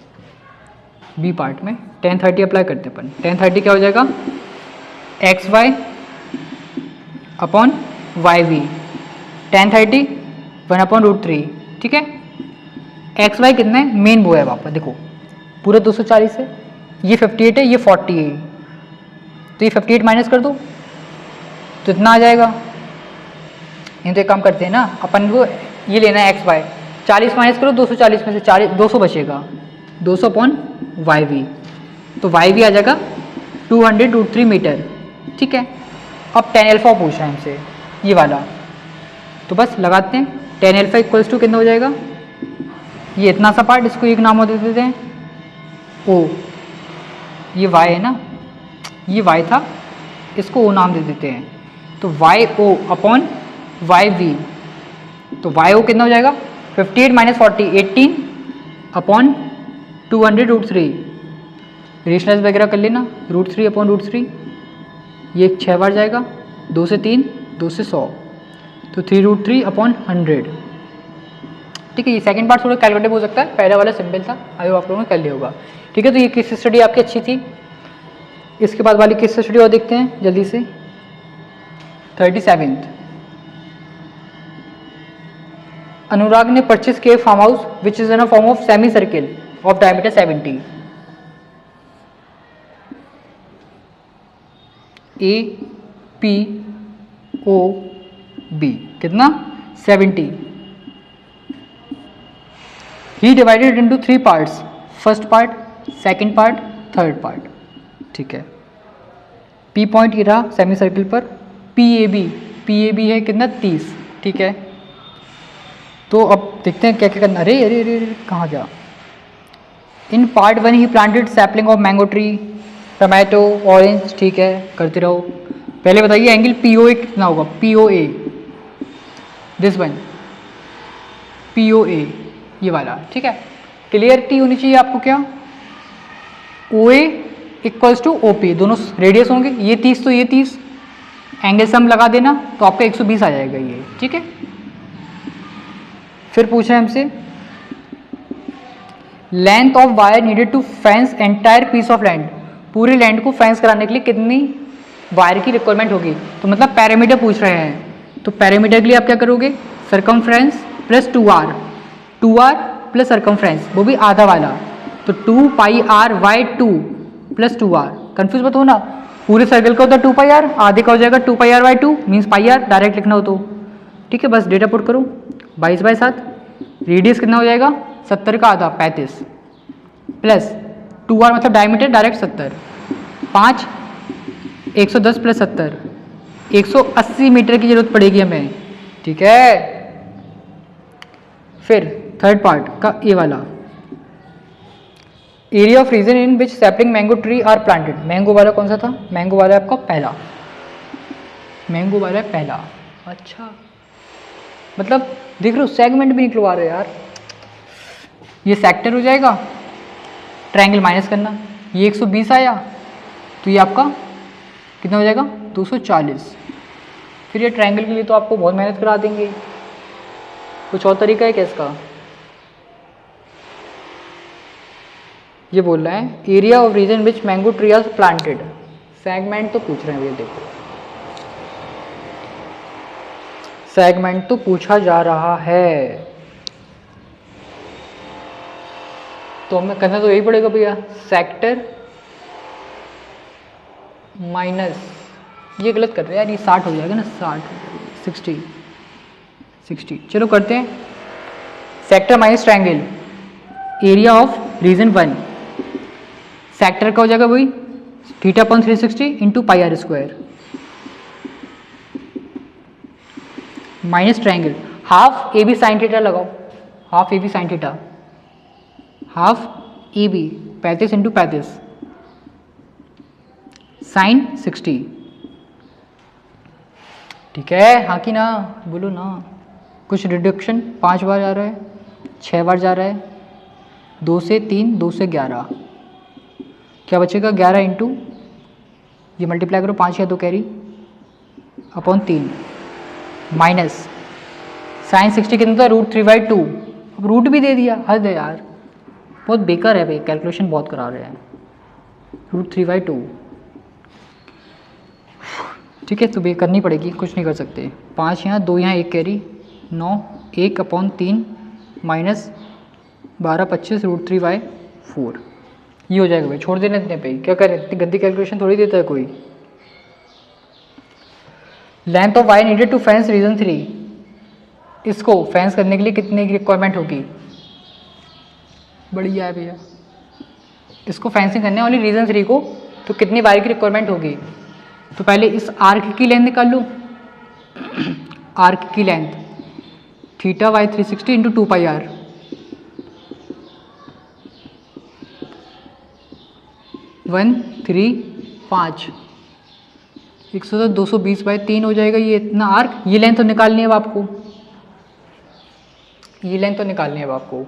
बी पार्ट में, tan 30 अप्लाई करते हैं अपन। tan 30 क्या हो जाएगा X Y upon Y V, tan 30 1/√3, ठीक है। एक्स वाई कितना है, मेन वो है वापस देखो, पूरा 240 है, ये 58 है, ये 40 है, तो ये 58 माइनस कर दो तो इतना आ जाएगा। ये तो एक काम करते हैं ना अपन को, ये लेना है एक्स वाई, 40 माइनस करो 240 में से 40, 200 बचेगा, 200 अपॉन वाई वी, तो वाई वी आ जाएगा 200√3 मीटर, ठीक है। अब tan अल्फा पूछ रहा है हमसे ये वाला, तो बस लगाते हैं। tan अल्फा इक्वल्स टू कितना हो जाएगा, ये इतना सा पार्ट, इसको एक नाम दे देते हैं ओ, ये y है ना, ये y था, इसको o नाम दे देते हैं, तो Y O upon Y V, तो वाई ओ कितना हो जाएगा 58 माइनस 40 18 अपॉन 200√3, रेशनल्स वगैरह कर लेना, √3 अपॉन √3, ये 6 बार जाएगा, 2 से 3 2 से 100, तो 3√3 अपॉन 100, ठीक है। ये सेकंड पार्ट थोड़ा कैलकुलेटिव हो सकता है, पहला वाला सिंपल था, आई होप आप लोगों ने कर लिया होगा, ठीक है। तो ये केस स्टडी आपकी अच्छी थी। इसके बाद वाली केस स्टडी और देखते हैं जल्दी से। 37th, अनुराग ने परचेज किया farm house which is in a form of semi circle of diameter 70, A P O B कितना 70. He divided into 3 parts. First part, second part, third part. ठीक है. पी पॉइंट ये रहा सेमी सर्किल पर. P A B है कितना 30. ठीक है. तो अब देखते हैं क्या क्या करना. अरे अरे अरे कहाँ गया. In part 1 he planted sapling of mango tree, tomato, orange. ठीक है, करते रहो. पहले बताइए एंगल पी ओ ए कितना होगा. P O A, this one, P O A ये वाला. ठीक है. क्लियरिटी होनी चाहिए आपको. क्या O A equals to O P, दोनों रेडियस होंगे. ये 30 तो ये 30, एंगल सम लगा देना तो आपका 120 आ जाएगा ये. ठीक है. फिर पूछा है हमसे length of wire needed to fence entire piece of land. पूरे लैंड को फेंस कराने के लिए कितनी वायर की रिक्वायरमेंट होगी. तो मतलब पैरामीटर पूछ रहे हैं. तो पैरामीटर के लिए आप क्या करोगे. Circumference plus 2r, 2r plus circumference, वो भी आधा वाला. तो 2 pi R by 2 plus 2r. Confuse मत हो ना. पूरे सर्कल का होता है 2 पाई आर, आधे का हो जाएगा 2 pi R by 2 means pi R. Direct लिखना हो तो. ठीक है. बस डेटा पुट करो. 22/7. रेडियस कितना हो जाएगा 70 का आधा 35 प्लस 2r मतलब डायमीटर डायरेक्ट 70. 5 110 प्लस 70 180 मीटर की जरूरत पड़ेगी हमें. ठीक है. फिर थर्ड पार्ट का ये वाला area of region in which sapling mango tree are planted. Mango वाला कौन सा था. मैंगो वाला आपका पहला. मैंगो वाला पहला. अच्छा मतलब देख रहे हो सेगमेंट भी निकलवा रहे यार. ये सेक्टर हो जाएगा. ट्रायंगल माइनस करना. ये 120 आया तो ये आपका कितना हो जाएगा 240. फिर ये ट्रायंगल के लिए तो आपको बहुत मेहनत करा देंगे. कुछ और तरीका है क्या इसका. ये बोल रहा है area of region which mango tree are planted. Segment तो पूछ रहे हैं भैया. देखो सेगमेंट तो पूछा जा रहा है तो हमें करना तो यही पड़ेगा भैया. सेक्टर माइनस, ये गलत कर रहे हैं यार. ये 60 हो जाएगा ना. 60 60. चलो करते हैं. Sector minus triangle area of region 1. Sector का हो जाएगा वही theta upon 360 into pi are square minus triangle half A B sine theta लगाओ. Half A B sine theta, half A B 35 into 35 sine 60. ठीक है. हाँ कि ना बोलो ना. कुछ रिडक्शन 5 बार जा रहा है, 6 बार जा रहा है. 2 से 3, 2 से 11, क्या बचेगा 11 इंटू ये मल्टीप्लाई करो 5 या 2 कैरी अपॉन 3 माइनस साइन 60 कितना था √3/2. अब रूट भी दे दिया. हद है यार. बहुत बेकार है भाई. कैलकुलेशन बहुत करा रहे हैं. √3/2. ठीक है. तो बे करनी पड़ेगी. कुछ नहीं कर सकते. 5 यहाँ, 2 यहाँ, 1 कैरी 9, 1 अपॉन 3 माइनस 12 25 √3/4. ये हो जाएगा भाई. छोड़ देना इतने पे. क्या करें, इतनी गंदी कैलकुलेशन थोड़ी देता है कोई. Length of wire needed to fence region 3. इसको फेंस करने के लिए कितने की रिक्वायरमेंट होगी. बढ़िया है भैया. इसको फेंसिंग करने वाली रीजन 3 को तो कितनी वायर की रिक्वायरमेंट होगी. तो पहले इस आर्क की लेंथ निकाल लो. आर्क की length theta by 360 into 2 pi r. One 3 5 110 220/3 हो जाएगा. ये इतना आर्क. ये लेंथ तो निकालनी है अब आपको. ये लेंथ तो निकालनी है अब आपको.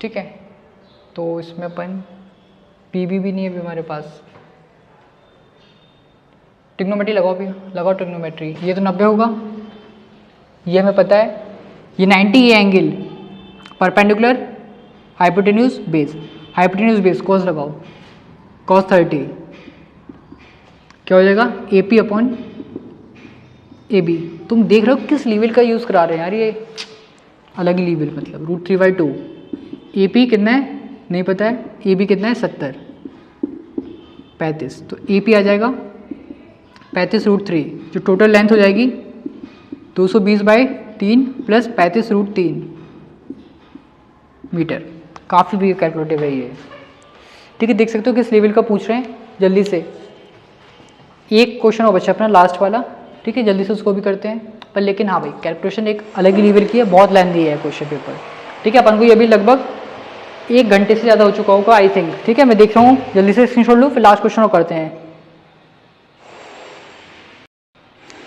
ठीक है. तो इसमें अपन पीबी भी नहीं है अभी हमारे पास. ट्रिग्नोमेट्री लगाओ भी. लगाओ ट्रिग्नोमेट्री. ये तो 90 होगा. ये हमें पता है. ये 90 है angle. Perpendicular hypotenuse base. Hypotenuse base cos लगाओ. कॉस 30 क्या हो जाएगा A P upon A B. तुम देख रहे हो किस लेवल का यूज़ करा रहे हैं यार. ये अलग ही लेवल. मतलब √3/2. ए पी कितना है नहीं पता है. ए बी कितना है 70. 35, तो ए पी आ जाएगा 35√3, जो टोटल लेंथ हो जाएगी 220/3 प्लस 35√3 मीटर। काफ़ी भी कैलकुलेटिव है ये, ठीक है। देख सकते हो किस लेवल का पूछ रहे हैं। जल्दी से एक क्वेश्चन और बचा अपना लास्ट वाला, ठीक है, जल्दी से उसको भी करते हैं। पर लेकिन हाँ भाई, कैलकुलेशन एक अलग ही लेवल की है, बहुत लेंथी है क्वेश्चन पेपर, ठीक है। अपन को ये अभी लगभग 1 घंटे से ज़्यादा हो चुका होगा आई थिंक, ठीक है। मैं देख रहा हूँ, जल्दी से स्क्रीनशॉट लो, फिर लास्ट क्वेश्चन और करते हैं,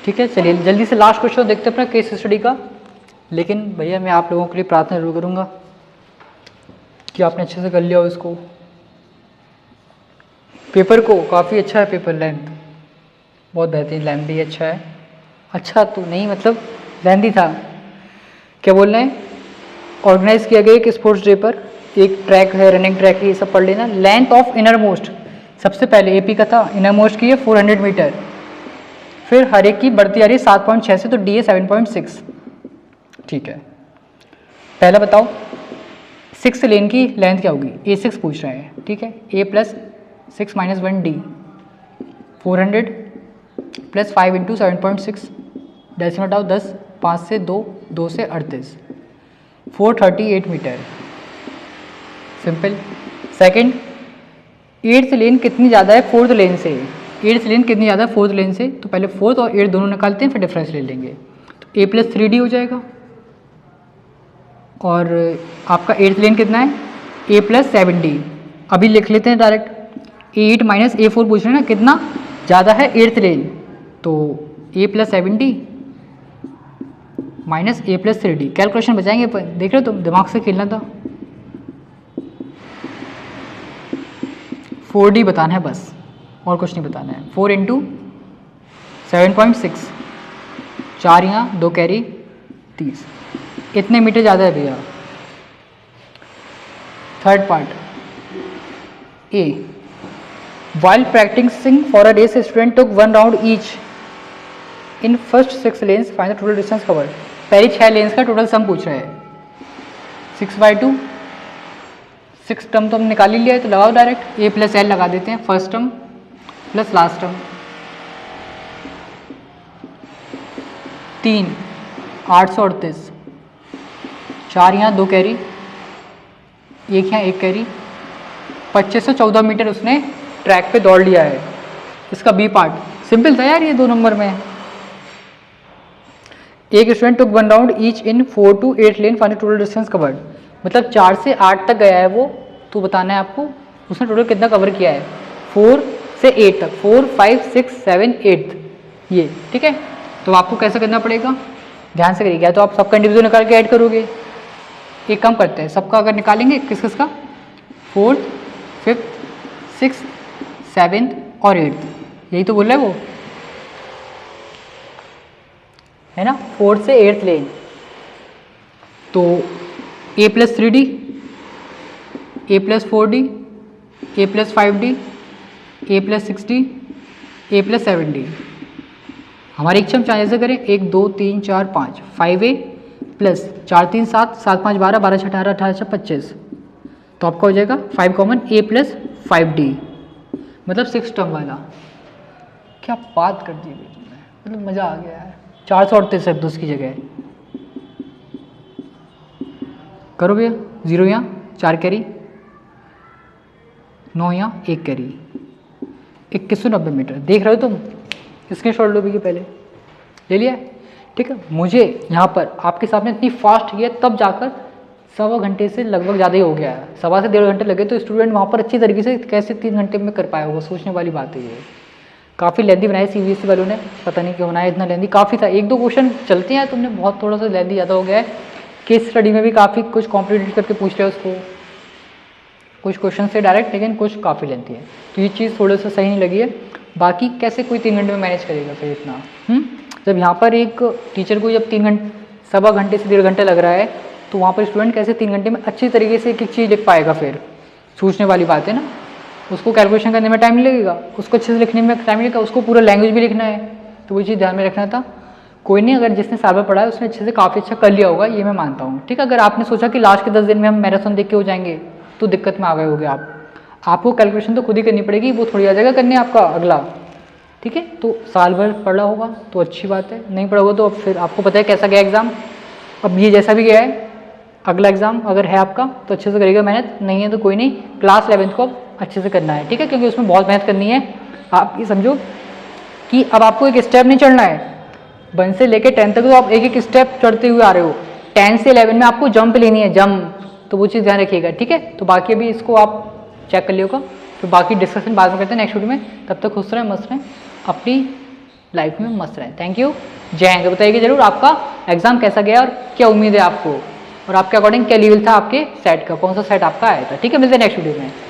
ठीक है। चलिए जल्दी से लास्ट क्वेश्चन देखते हैं अपना केस स्टडी का। लेकिन भैया मैं आप लोगों के लिए प्रार्थना जरूर करूँगा कि आपने अच्छे से कर लिया हो इसको, पेपर को। काफ़ी अच्छा है पेपर, लेंथ बहुत बेहतरीन, लेंथ भी अच्छा है। अच्छा तो नहीं, मतलब लेंथी था। क्या बोल रहे हैं, ऑर्गेनाइज किया गया एक स्पोर्ट्स डे पर, एक ट्रैक है, रनिंग ट्रैक है, ये सब पढ़ लेना। लेंथ ऑफ इनर मोस्ट, सबसे पहले एपी का था, इनर मोस्ट की है 400 मीटर, फिर हर एक की बढ़ती आ रही है 7.6 से, तो डी है 7.6, ठीक है। पहला बताओ 6 लेन की लेंथ क्या होगी, A6 पूछ रहे हैं, ठीक है। A + 6 - 1 D, 400 + 5 × 7.6, डेसिमल हटाओ 10, 5 से 2, 2 से 38, 438 मीटर, सिंपल। सेकंड, 8th लेन कितनी ज़्यादा है 4th लेन से, 8th लेन कितनी ज़्यादा है 4th लेन से, तो पहले 4th और 8th दोनों निकालते हैं, फिर डिफरेंस ले लेंगे। तो A + 3D हो जाएगा, और आपका 8th लेन कितना है, A + 7D। अभी लिख लेते हैं डायरेक्ट, A8 - A4 पूछ रहे हैं ना, कितना ज़्यादा है 8th लेन, तो A + 7D - A + 3D। Calculation बचाएंगे, देख रहे हो तुम, दिमाग से खेलना था। 4D बताना है बस, और कुछ नहीं बताना है। 4 × 7.6, 4 यहाँ 2 कैरी 30, इतने मीटर ज़्यादा है भैया। Third part, A, while practicing for a race, student took 1 round each in first 6 lanes, find the total distance covered। पहली 6 लेन्स का टोटल सम पूछ रहे हैं। 6/2, 6 टर्म तो हम निकाल ही लिया है, तो लगाओ डायरेक्ट, A + L लगा देते हैं, first term plus last term. 3, 838, 4 यहाँ 2 कैरी, 1 यहाँ 1 कैरी, 2514 मीटर उसने ट्रैक पे दौड़ लिया है। इसका बी पार्ट सिंपल था यार, ये 2 नंबर में। एक student took 1 round each in 4 to 8 lane, find total distance covered. मतलब 4 से 8 तक गया है वो, तो बताना है आपको उसने टोटल कितना कवर किया है, 4 से 8 तक, 4, 5, 6, 7, 8 ये, ठीक है। तो आपको कैसे करना पड़ेगा, ध्यान से करिएगा। तो आप सबका इंडिविजुअल निकाल के ऐड करोगे, एक कम करते हैं, सबका अगर निकालेंगे किस किसका, 4th, 5th, 6th, 7th और 8th, यही तो बोल रहा है वो, है ना, 4th से 8th लेन। तो A + 3D, A + 4D, A + 5D, A + 6D, A + 7D। हमारी इच्छा हम चाहे ऐसे करें, 1 2 3 4 5, 5A प्लस 4 3 7, 7 5 12, 12 6 18, 18 6 25, तो आपका हो जाएगा 5 कॉमन, A + 5D, मतलब 6 टर्म वाला। क्या बात कर दी बीच में, मतलब मज़ा आ गया है। 438 शब्द उसकी जगह करो भैया, 0 यहाँ 4 कैरी, 9 यहाँ 1 कैरी, 2190 मीटर। देख रहे हो तुम, स्क्रीन शॉट लो भी, पहले ले लिया, ठीक है। मुझे यहाँ पर आपके सामने इतनी फास्ट किया, तब जाकर 1.25 घंटे से लगभग ज़्यादा ही हो गया है, 1.25 से 1.5 घंटे लगे। तो स्टूडेंट वहाँ पर अच्छी तरीके से कैसे 3 घंटे में कर पाया होगा, सोचने वाली बात है ये। काफ़ी लेंदी बनाई CBSE वालों ने, पता नहीं क्यों बनाया इतना लेंदी, काफ़ी था। 1-2 क्वेश्चन चलते हैं, तुमने बहुत थोड़ा सा लेंदी ज़्यादा हो गया है। केस स्टडी में भी काफ़ी कुछ कॉम्प्लीट करके पूछ लिया उसको, कुछ क्वेश्चन से डायरेक्ट, लेकिन कुछ काफ़ी लेंदी है, तो ये चीज़ थोड़ा सा सही नहीं लगी है। बाकी कैसे कोई 3 घंटे में मैनेज करेगा फिर इतना, जब यहाँ पर एक टीचर को जब 3 घंटे 1.25 घंटे से 1.5 घंटे लग रहा है, तो वहाँ पर स्टूडेंट कैसे 3 घंटे में अच्छी तरीके से एक एक चीज़ लिख पाएगा, फिर सोचने वाली बात है ना। उसको कैलकुलेशन करने में टाइम लगेगा, उसको अच्छे से लिखने में टाइम लगेगा, उसको पूरा लैंग्वेज भी लिखना है, तो वो चीज़ ध्यान में रखना था। कोई नहीं, अगर जिसने साल भर पढ़ा है उसने अच्छे से काफ़ी अच्छा कर लिया होगा, ये मैं मानता हूँ, ठीक है। अगर आपने सोचा कि लास्ट के 10 दिन में हम मैराथन देख के हो जाएंगे, तो दिक्कत में आ गए होगे आप। आपको कैलकुलेशन तो खुद ही करनी पड़ेगी, वो थोड़ी आ जाएगा करने आपका अगला, ठीक है। तो साल भर पढ़ा होगा तो अच्छी बात है, नहीं पढ़ा होगा तो अब फिर आपको पता है कैसा गया एग्ज़ाम। अब ये जैसा भी गया है, अगला एग्ज़ाम अगर है आपका तो अच्छे से करिएगा मेहनत, नहीं है तो कोई नहीं, क्लास 11th को अच्छे से करना है, ठीक है, क्योंकि उसमें बहुत मेहनत करनी है। आप ये समझो कि अब आपको एक स्टेप नहीं चढ़ना है, 1 से लेकर 10 तक तो आप एक एक स्टेप चढ़ते हुए आ रहे हो, 10 से 11 में आपको जंप लेनी है, जंप, तो वो चीज़ ध्यान रखिएगा, ठीक है। तो बाकी अभी इसको आप चेक कर लिएगा, तो बाकी डिस्कशन बाद में करते हैं नेक्स्ट वीडियो में। तब तक खुश रहें, मस्त रहें, अपनी लाइफ में मस्त रहें। थैंक यू, जय हिंद। बताइए जरूर आपका एग्जाम कैसा गया और क्या उम्मीद है आपको, और आपके अकॉर्डिंग क्या लेवल था आपके सेट का, कौन सा सेट आपका आया था, ठीक है। मिलते हैं नेक्स्ट वीडियो में।